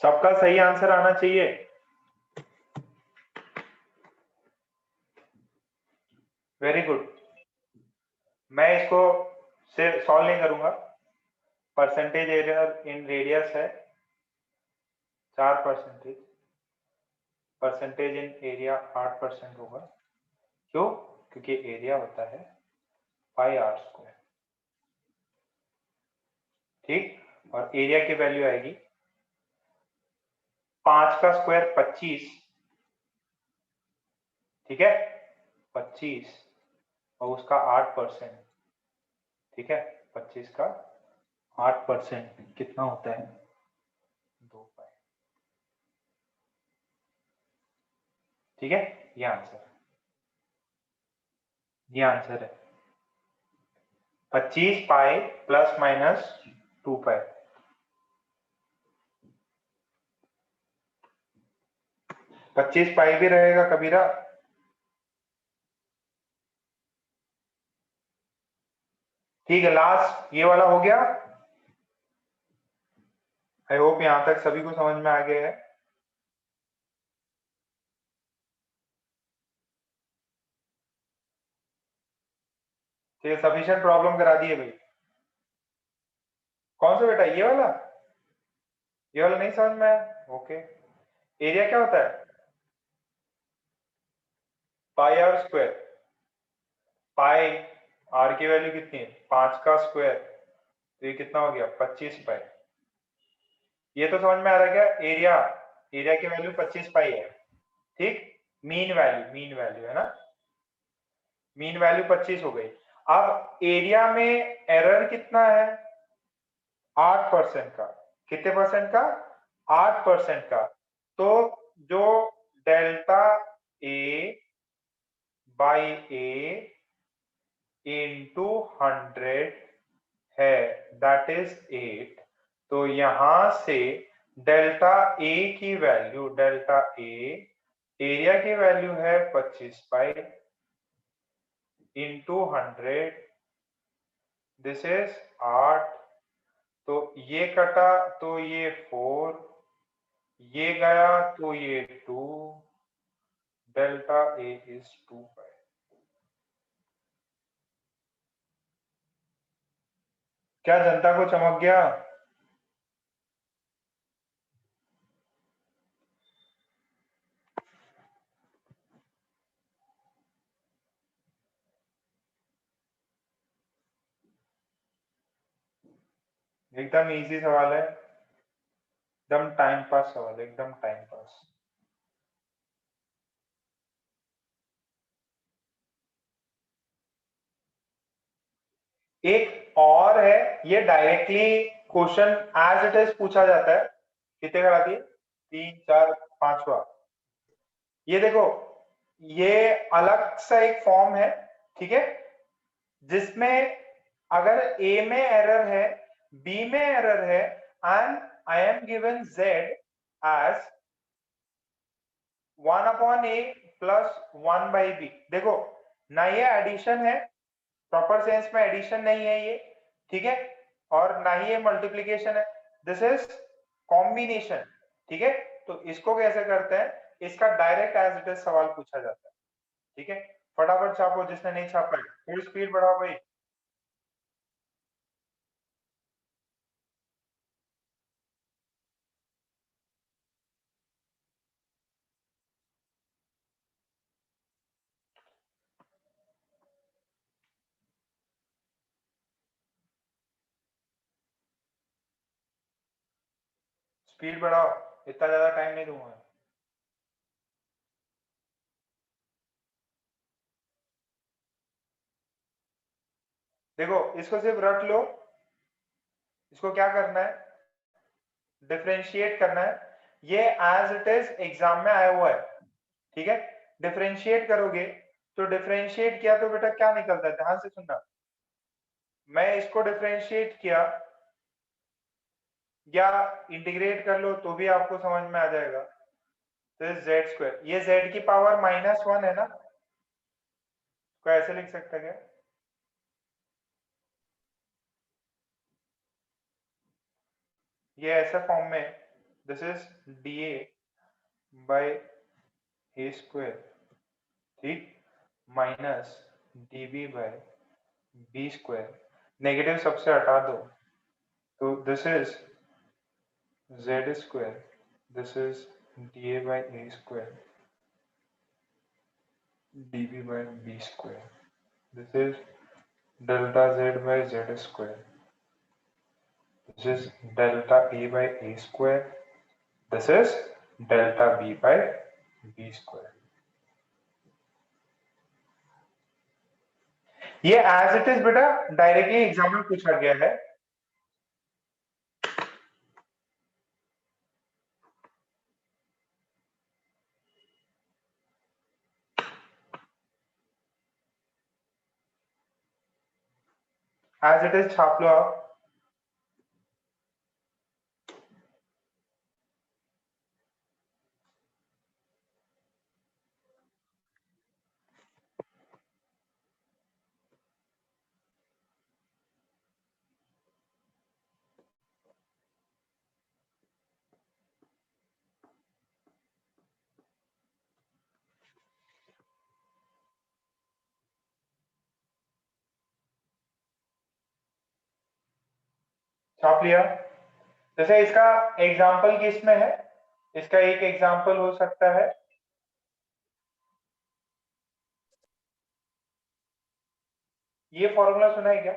सबका सही आंसर आना चाहिए। Very good. मैं इसको से सॉल्व नहीं करूंगा। परसेंटेज एरर इन रेडियस है 4%, परसेंटेज इन एरिया 8% होगा। क्यों? क्योंकि एरिया होता है पाई आर स्क्वायर, ठीक। और एरिया की वैल्यू आएगी 5 का स्क्वायर 25, ठीक है, 25 और उसका 8%, ठीक है। 25 का 8% कितना होता है? 2 पाई, ठीक है। ये आंसर है, ये आंसर है 25 पाई प्लस माइनस 2 पाई। पच्चीस पाई भी रहेगा कबीरा। ठीक है, लास्ट ये वाला हो गया। आई होप यहां तक सभी को समझ में आ गया है। ठीक है, सफिशिएंट प्रॉब्लम करा दिए भाई। कौन सा बेटा? ये वाला? ये वाला नहीं समझ में आया? ओके। एरिया क्या होता है? पाई आर स्क्वायर। पाई आर की वैल्यू कितनी है? 5 का स्क्वायर, तो ये कितना हो गया? 25 पाई। ये तो समझ में आ रहा है क्या? एरिया, एरिया की वैल्यू 25 पाई है, ठीक। मीन वैल्यू, मीन वैल्यू है ना, मीन वैल्यू 25 हो गई। अब एरिया में एरर कितना है? 8% का। कितने परसेंट का? 8% का। तो जो delta A by A into 100 है, दैट इज 8। तो यहां से डेल्टा ए की वैल्यू, डेल्टा ए एरिया की वैल्यू है 25 पाई इंटू 100, दिस इज 8। तो ये कटा तो ये 4, ये गया तो ये 2, डेल्टा ए इज 2 पाई। क्या जनता को चमक गया? एकदम इजी सवाल है, एकदम टाइम पास सवाल है, एकदम टाइम पास। एक और है, ये directly question as it is पूछा जाता है। कितने करा दिए? 3 4 5वां। ये देखो, ये अलग सा एक फॉर्म है, ठीक है, जिसमें अगर ए में एरर है, बी में एरर है, and I am given z as 1/a plus 1/b। देखो ना, ये एडिशन है, प्रॉपर सेंस में एडिशन नहीं है ये, ठीक है। और ना ही ये मल्टीप्लीकेशन है, दिस इज कॉम्बिनेशन। ठीक है, तो इसको कैसे करते हैं, इसका डायरेक्ट एज इट इज सवाल पूछा जाता है। ठीक है, फटाफट छापो जिसने नहीं छापा है, थोड़ी स्पीड बढ़ाओ भाई। स्पीड बढ़ाओ, इतना ज्यादा टाइम नहीं दूंगा। देखो इसको सिर्फ रख लो, इसको क्या करना है, डिफरेंशिएट करना है। ये एज इट इज एग्जाम में आया हुआ है। ठीक है, डिफरेंशिएट करोगे तो डिफरेंशिएट किया तो बेटा क्या निकलता है, ध्यान से सुनना। मैं इसको डिफरेंशिएट किया या इंटीग्रेट कर लो तो भी आपको समझ में आ जाएगा। तो जेड स्क्वायर, ये जेड की पावर -1 है ना, को ऐसे लिख सकते हैं क्या, ये ऐसा फॉर्म में, this is dA by A square, ठीक, minus dB by B square, negative सबसे हटा दो, तो this is Z square, this is dA by A square dB by b square. This is delta z by z square. This is delta a by a square. This is delta b by b square. ये as it is बेटा directly exam में पूछा गया है। As it is छाप लो आप। छाप लिया। जैसे इसका एग्जाम्पल किस में है, इसका एक एग्जाम्पल हो सकता है, ये फॉर्मूला सुना है क्या,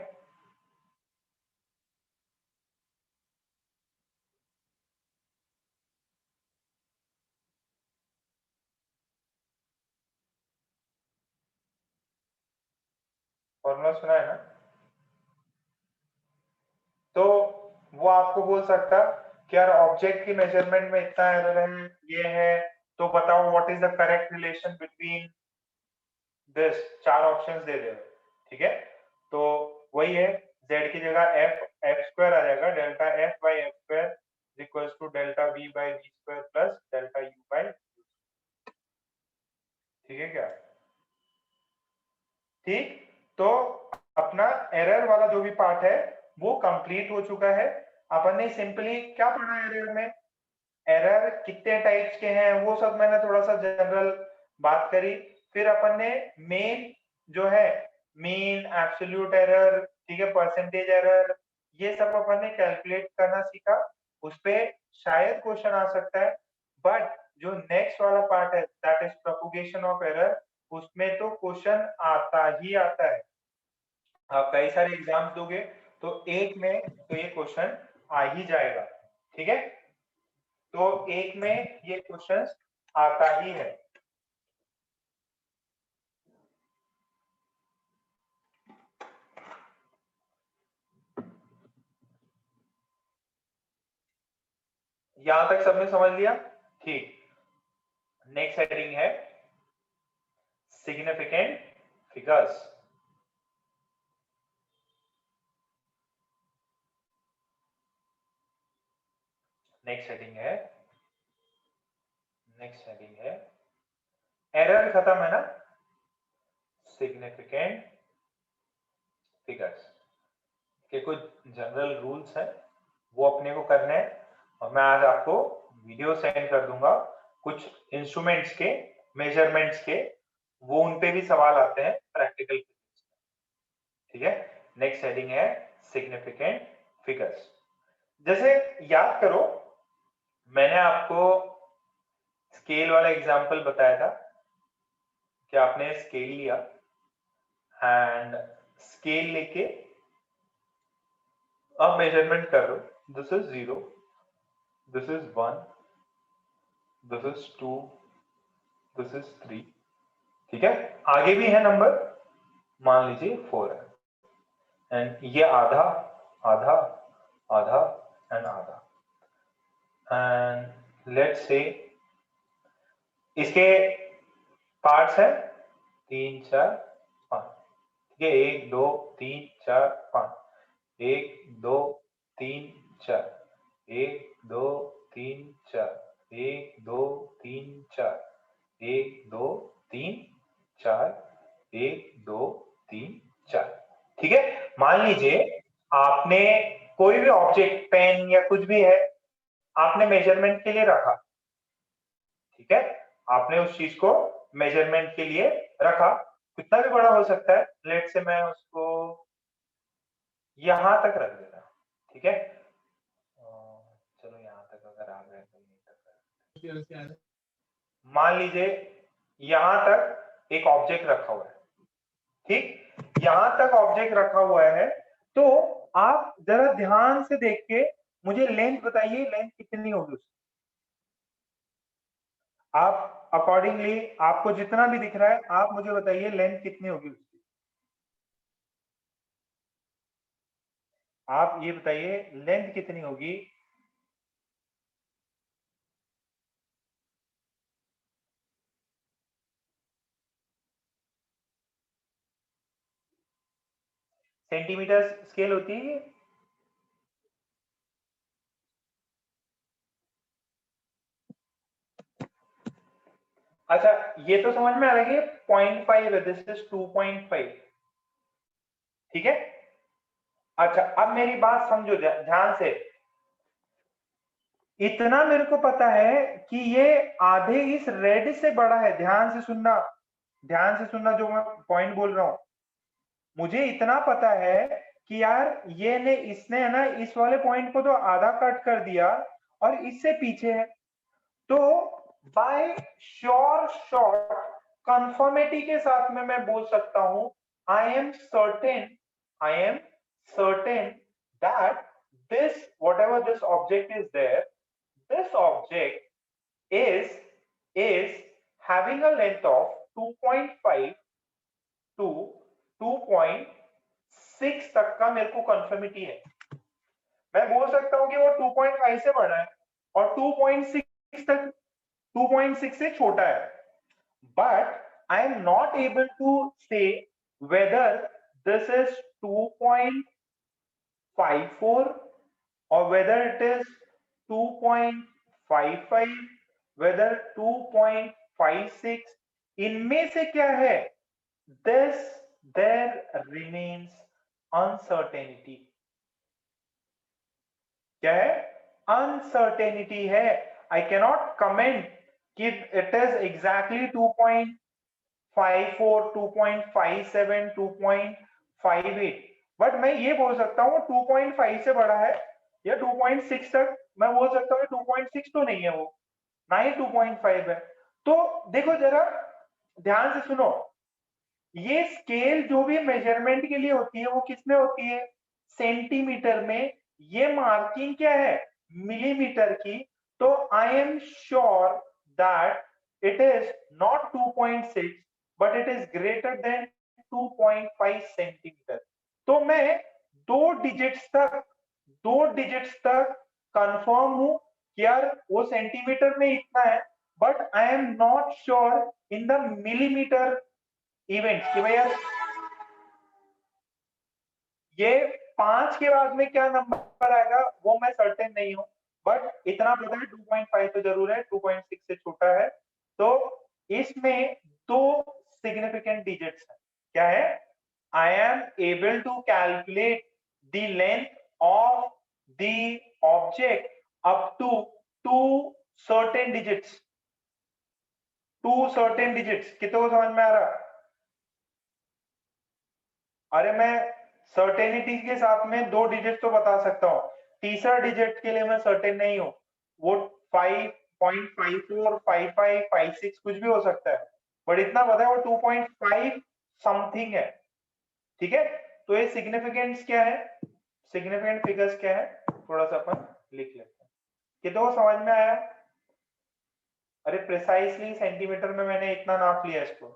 फॉर्मूला सुना है ना, तो वो आपको बोल सकता कि यार ऑब्जेक्ट की मेजरमेंट में इतना एरर है, ये है, तो बताओ what is the correct relation between this, चार ऑप्शंस दे दे। ठीक है, तो वही है, z की जगह f स्क्वायर आ जाएगा, delta f by f square equals to delta v by v square plus delta u by, ठीक है क्या, ठीक। तो अपना एरर वाला जो भी पार्ट है वो कंप्लीट हो चुका है। अपन ने सिंपली क्या पढ़ा एरर में, एरर कितने टाइप्स के हैं वो सब मैंने थोड़ा सा जनरल बात करी। फिर अपन ने मेन जो है, मीन, एब्सोल्यूट एरर, ठीक है, परसेंटेज एरर, ये सब अपन ने कैलकुलेट करना सीखा। उस पे शायद क्वेश्चन आ सकता है, बट जो नेक्स्ट वाला पार्ट है that is propagation of error, उसमें तो क्वेश्चन आता ही आता है। आप कई सारे एग्जाम्स दोगे तो एक में तो ये क्वेश्चन आ ही जाएगा। ठीक है, तो एक में ये क्वेश्चन आता ही है। यहां तक सबने समझ लिया, ठीक। नेक्स्ट हेडिंग है सिग्निफिकेंट फिगर्स। नेक्स्ट हेडिंग है, नेक्स्ट हेडिंग है, एरर खत्म है ना, सिग्निफिकेंट फिगर्स। के कुछ जनरल रूल्स हैं, वो अपने को करने हैं। और मैं आज आपको वीडियो सेंड कर दूंगा कुछ इंस्ट्रूमेंट्स के, मेजरमेंट्स के, वो उन पे भी सवाल आते हैं प्रैक्टिकल। ठीक है, नेक्स्ट हेडिंग है सिग्निफिकेंट फिगर्स। जैसे याद करो, मैंने आपको स्केल वाला एग्जांपल बताया था कि आपने स्केल लिया एंड स्केल लेके अब मेजरमेंट कर लो। This is 0, this is 1, this is 2, this is 3। ठीक है, आगे भी है नंबर, मान लीजिए 4 है, एंड ये आधा आधा आधा एंड आधा, एंड लेट्स से इसके पार्ट्स है 3 4 5। ठीक है, 1 2 3 4 5, 1 2 3 4, 1 2 3 4, 1 2 3 4, 1 2 3 4, 1 2 3 4। ठीक है, मान लीजिए आपने कोई भी ऑब्जेक्ट, पेन या कुछ भी है, आपने मेजरमेंट के लिए रखा। ठीक है, आपने उस चीज को मेजरमेंट के लिए रखा, कितना भी बड़ा हो सकता है। लेट से मैं उसको यहां तक रख देता हूं। ठीक है, चलो यहां तक अगर आ गए तो यहीं तक मान लीजिए यहां तक एक ऑब्जेक्ट रखा हुआ है। ठीक, यहां तक ऑब्जेक्ट रखा हुआ है, तो आप जरा ध्यान से देख के मुझे लेंथ बताइए, लेंथ कितनी होगी उसकी। आप अकॉर्डिंगली आपको जितना भी दिख रहा है आप मुझे बताइए लेंथ कितनी होगी उसकी। आप ये बताइए लेंथ कितनी होगी। सेंटीमीटर स्केल होती है। अच्छा, ये तो समझ में आ रहा है 0.5 है, दिस इज 2.5। ठीक है, अच्छा अब मेरी बात समझो ध्यान से। इतना मेरे को पता है कि ये आधे इस रेड से बड़ा है। ध्यान से सुनना, ध्यान से सुनना जो मैं पॉइंट बोल रहा हूं। मुझे इतना पता है कि यार ये ने इसने है ना इस वाले पॉइंट को तो आधा कट कर दिया और इससे पीछे है, तो बाय श्योर शॉर्ट कंफर्मिटी के साथ में मैं बोल सकता हूं I am certain that this whatever this object is there, this object is having a length of 2.5 to 2.6 तक का मेरे को कंफर्मिटी है। मैं बोल सकता हूं कि वो 2.5 से बड़ा है और 2.6 तक 2.6 से छोटा है, but I am not able to say whether this is 2.54 or whether it is 2.55, whether 2.56, इनमें से क्या है। there remains uncertainty। क्या है? अनसर्टेनिटी है। आई कैनॉट कमेंट कि इट इज एग्जैक्टली 2.54, 2.57, 2.58, बट मैं ये बोल सकता हूँ 2.5 से बड़ा है या 2.6 तक मैं बोल सकता हूँ 2.6 तो नहीं है वो, ना ही 2.5 है। तो देखो जरा ध्यान से सुनो, ये स्केल जो भी मेजरमेंट के लिए होती है वो किस में होती है? सेंटीमीटर में। ये मार्किंग क्या है? मिलीमीटर की। तो I am sure that it is not 2.6 but it is greater than 2.5 centimetre. तो मैं दो डिजिट्स तक कंफर्म हूं कि यार वो सेंटीमीटर में इतना है, but I am not sure in the millimetre events कि भैया ये 5 के बाद में क्या नंबर आएगा वो मैं सर्टेन नहीं हूं, बट इतना पता है 2.5 तो जरूर है, 2.6 से छोटा है। तो इसमें दो सिग्निफिकेंट डिजिट्स हैं। क्या है? I am able to calculate the length of the object up to two certain digits. कितने को समझ में आ रहा? अरे मैं सर्टेनिटी के साथ में 2 डिजिट तो बता सकता हूँ, तीसरा डिजिट के लिए मैं सर्टेन नहीं हूँ। वो 5.54, 55, 56 कुछ भी हो सकता है, बट इतना पता है वो 2.5 समथिंग है। ठीक है, तो ये सिग्निफिकेंस क्या है, सिग्निफिकेंट फिगर्स क्या है, थोड़ा सा अपन लिख लेते हैं। कितने को समझ में आया? अरे प्रिसाइसली सेंटीमीटर में मैंने इतना नाप लिया इसको।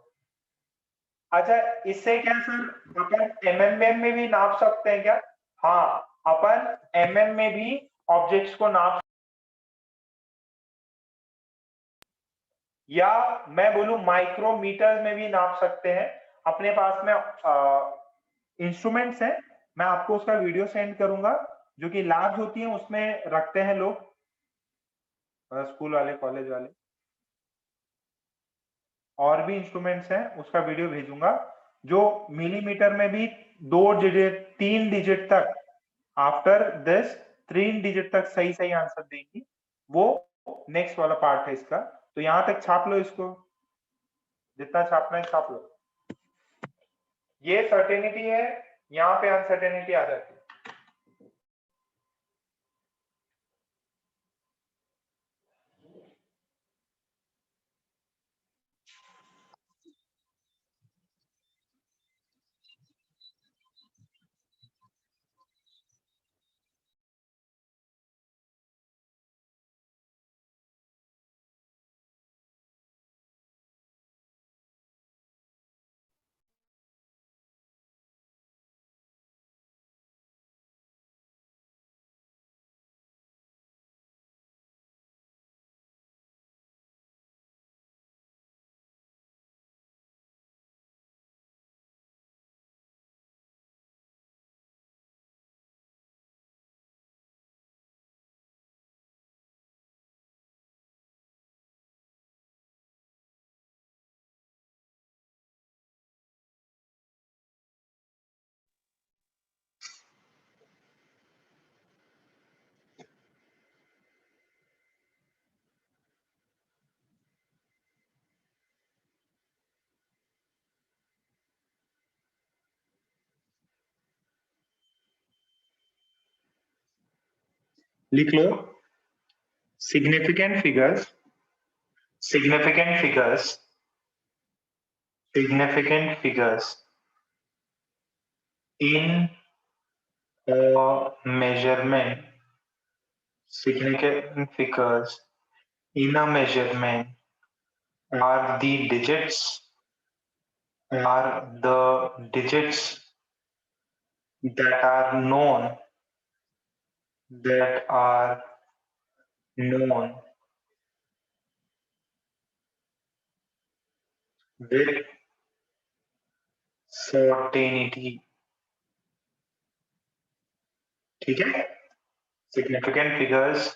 अच्छा, इससे क्या सर अपन एमएम में भी नाप सकते हैं क्या? हाँ, अपन एमएम में भी ऑब्जेक्ट्स को नाप, या मैं बोलूं माइक्रोमीटर में भी नाप सकते हैं। अपने पास में इंस्ट्रूमेंट्स हैं, मैं आपको उसका वीडियो सेंड करूंगा, जो कि लैब्स होती हैं उसमें रखते हैं लोग, स्कूल वाले, कॉलेज वाले, और भी इंस्ट्रूमेंट्स हैं, उसका वीडियो भेजूंगा, जो मिलीमीटर में भी 2 डिजिट 3 डिजिट तक, आफ्टर दिस 3 डिजिट तक सही सही आंसर देंगी। वो नेक्स्ट वाला पार्ट है इसका, तो यहां तक छाप लो इसको, जितना छापना है छाप लो। ये सर्टेनिटी है, यहाँ पे अनसर्टेनिटी आ जाती है। लिख लो, significant figures, significant figures, significant figures in a measurement, significant figures in a measurement are the digits, are the digits that are known, that are known with certainty. ठीक है, significant figures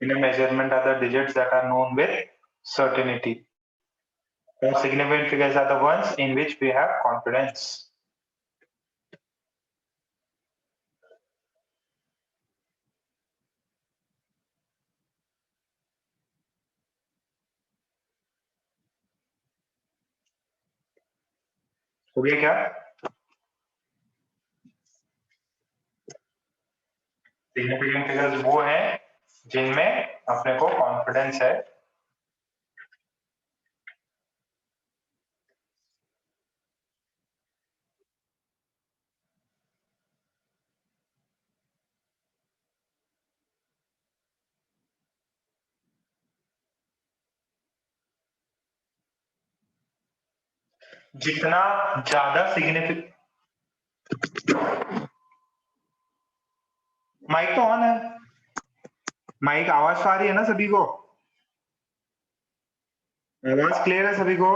in a measurement are the digits that are known with certainty. Or significant figures are the ones in which we have confidence. हो गया क्या? Significant figures वो हैं जिनमें अपने को कॉन्फिडेंस है। जितना ज्यादा सिग्निफिकेंट, माइक तो ऑन है, माइक आवाज तो आ रही है ना सभी को? आवाज क्लियर है सभी को?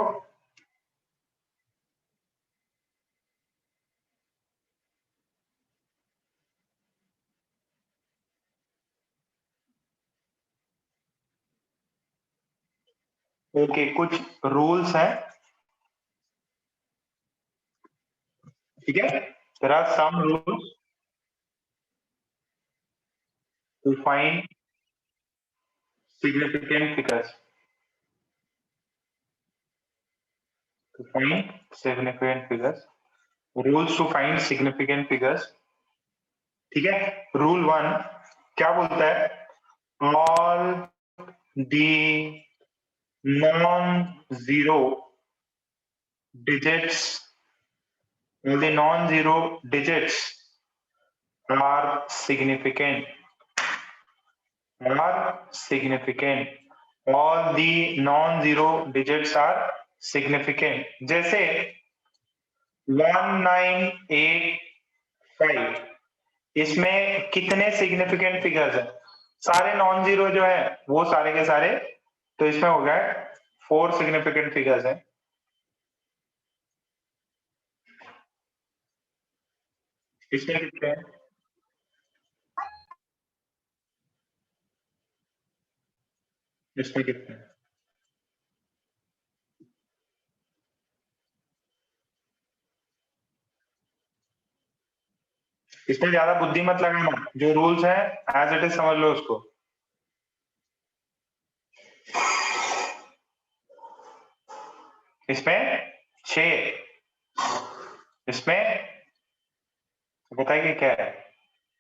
ओके, कुछ रूल्स हैं, ठीक है, there are some rules to find significant figures. To find significant figures. Rules to find significant figures. ठीक है, रूल 1 क्या बोलता है? All the non-zero digits, all the non-zero digits are significant. Are significant. All the non-zero digits are significant. जैसे 1985, इसमें कितने significant figures हैं? सारे नॉन जीरो जो है वो सारे के सारे, तो इसमें हो गया 4 सिग्निफिकेंट फिगर्स हैं। इसमें कितने हैं? इसमें कितने हैं? इसमें ज्यादा बुद्धि मत लगाना, जो रूल्स है एज इट इज समझ लो उसको। इसमें 6, इसमें बताइए क्या है,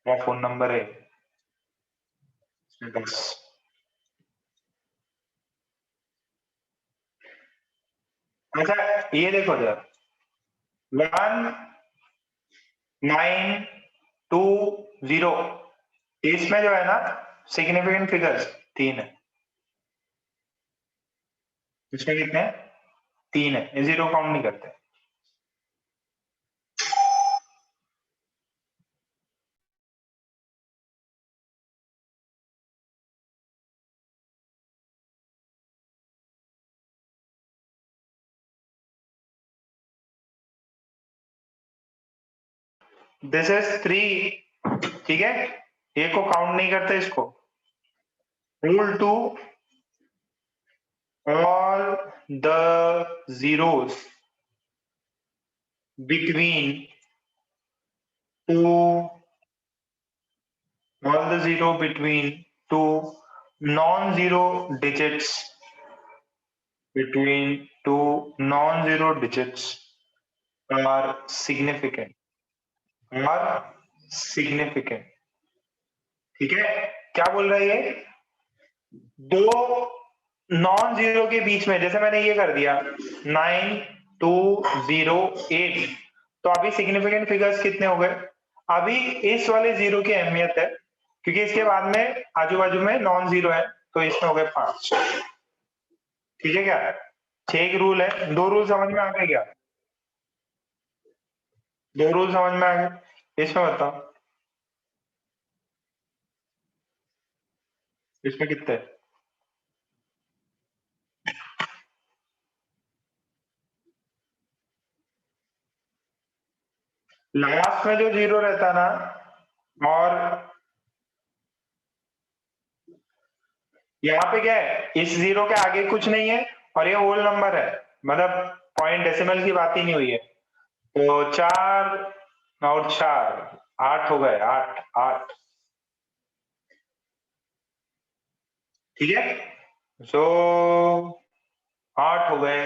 क्या फोन नंबर है? इसमें 10। अच्छा ये देखो जरा, 1920, इसमें जो है ना सिग्निफिकेंट फिगर्स 3 है। इसमें कितने हैं? 3 है, जीरो काउंट नहीं करते। दिस इज 3, ठीक है, ये को काउंट नहीं करते इसको। Rule 2, all the zeros between 2 non-zero digits, between 2 non-zero digits are significant, ठीक है। क्या बोल रहा है ये? 2 नॉन जीरो के बीच में, जैसे मैंने ये कर दिया 9208, तो अभी सिग्निफिकेंट फिगर्स कितने हो गए? अभी इस वाले जीरो की अहमियत है क्योंकि इसके बाद में आजू बाजू में नॉन जीरो है, तो इसमें हो गए 5, ठीक है क्या? 6 रूल है। 2 रूल समझ में आ गए क्या? 2 रूल समझ में आ गए? इसमें बताओ, इसमें कितने? लास्ट में जो जीरो रहता ना, और यहाँ पे क्या है, इस जीरो के आगे कुछ नहीं है और ये होल नंबर है, मतलब पॉइंट डेसिमल की बात ही नहीं हुई है। तो 4 और 4 8 हो गए, 8, ठीक है। सो 8 हो गए,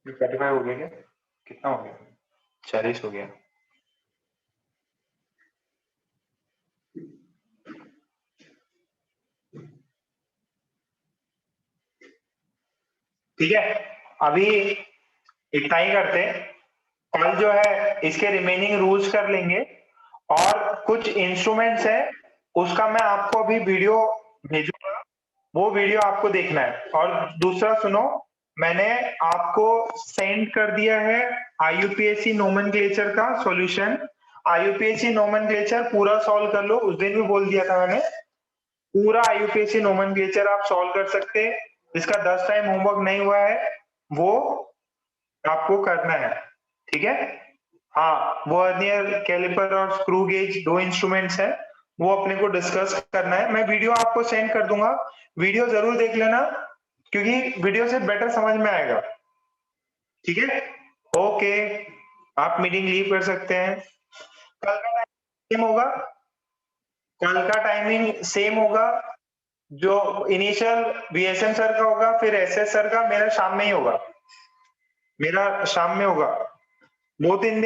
45 हो गया क्या? कितना हो गया? 40 हो गया। ठीक है, अभी इतना ही करते हैं। कल जो है इसके रिमेनिंग रूल्स कर लेंगे और कुछ इंस्ट्रूमेंट्स है उसका मैं आपको अभी वीडियो भेजूंगा, वो वीडियो आपको देखना है। और दूसरा सुनो, मैंने आपको सेंड कर दिया है IUPAC नोमेनक्लेचर का सॉल्यूशन। IUPAC नोमेनक्लेचर पूरा सॉल्व कर लो, उस दिन भी बोल दिया था मैंने, पूरा IUPAC नोमेनक्लेचर आप सॉल्व कर सकते हैं। जिसका 10 टाइम होमवर्क नहीं हुआ है वो आपको करना है, ठीक है। हाँ, वर्नियर कैलिपर और स्क्रू गेज 2 इंस्ट्रूमेंट्स हैं, वो अपने को डिस्कस करना है। मैं वीडियो आपको सेंड कर दूंगा, वीडियो जरूर देख लेना क्योंकि वीडियो से बेटर समझ में आएगा, ठीक है। ओके, आप मीटिंग लीव कर सकते हैं। कल का सेम होगा, कल का टाइमिंग सेम होगा, जो इनिशियल वीएसएम सर का होगा, फिर एसएस सर का, मेरा शाम में ही होगा, मेरा शाम में होगा। 2-3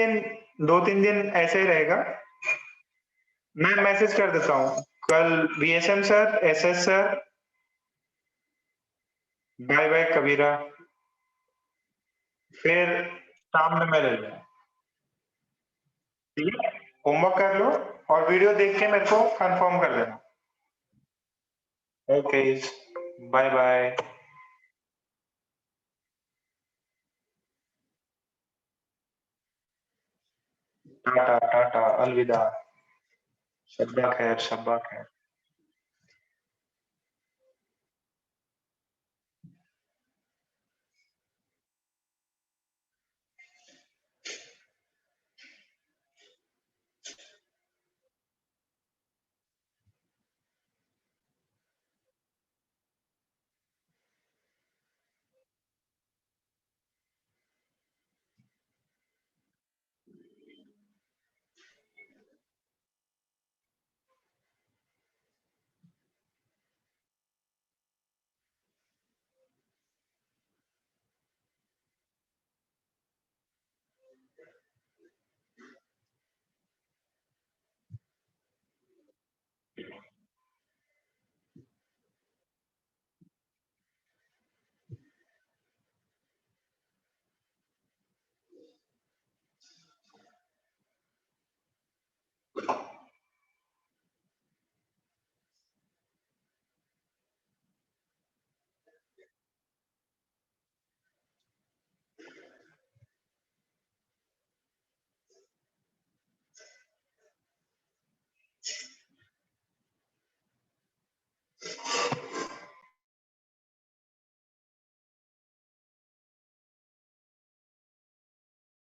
दिन ऐसे ही रहेगा। मैं मैसेज कर देता हूँ, कल VSM sir, SS sir, bye bye Kabira, फिर शाम में मैं ले लूंगा। ठीक है, होमवर्क कर लो और वीडियो देख के मेरे को कंफर्म कर देना। Okay, bye bye. टाटा टाटा, अलविदा, शब्बा खैर, शब्बा खैर।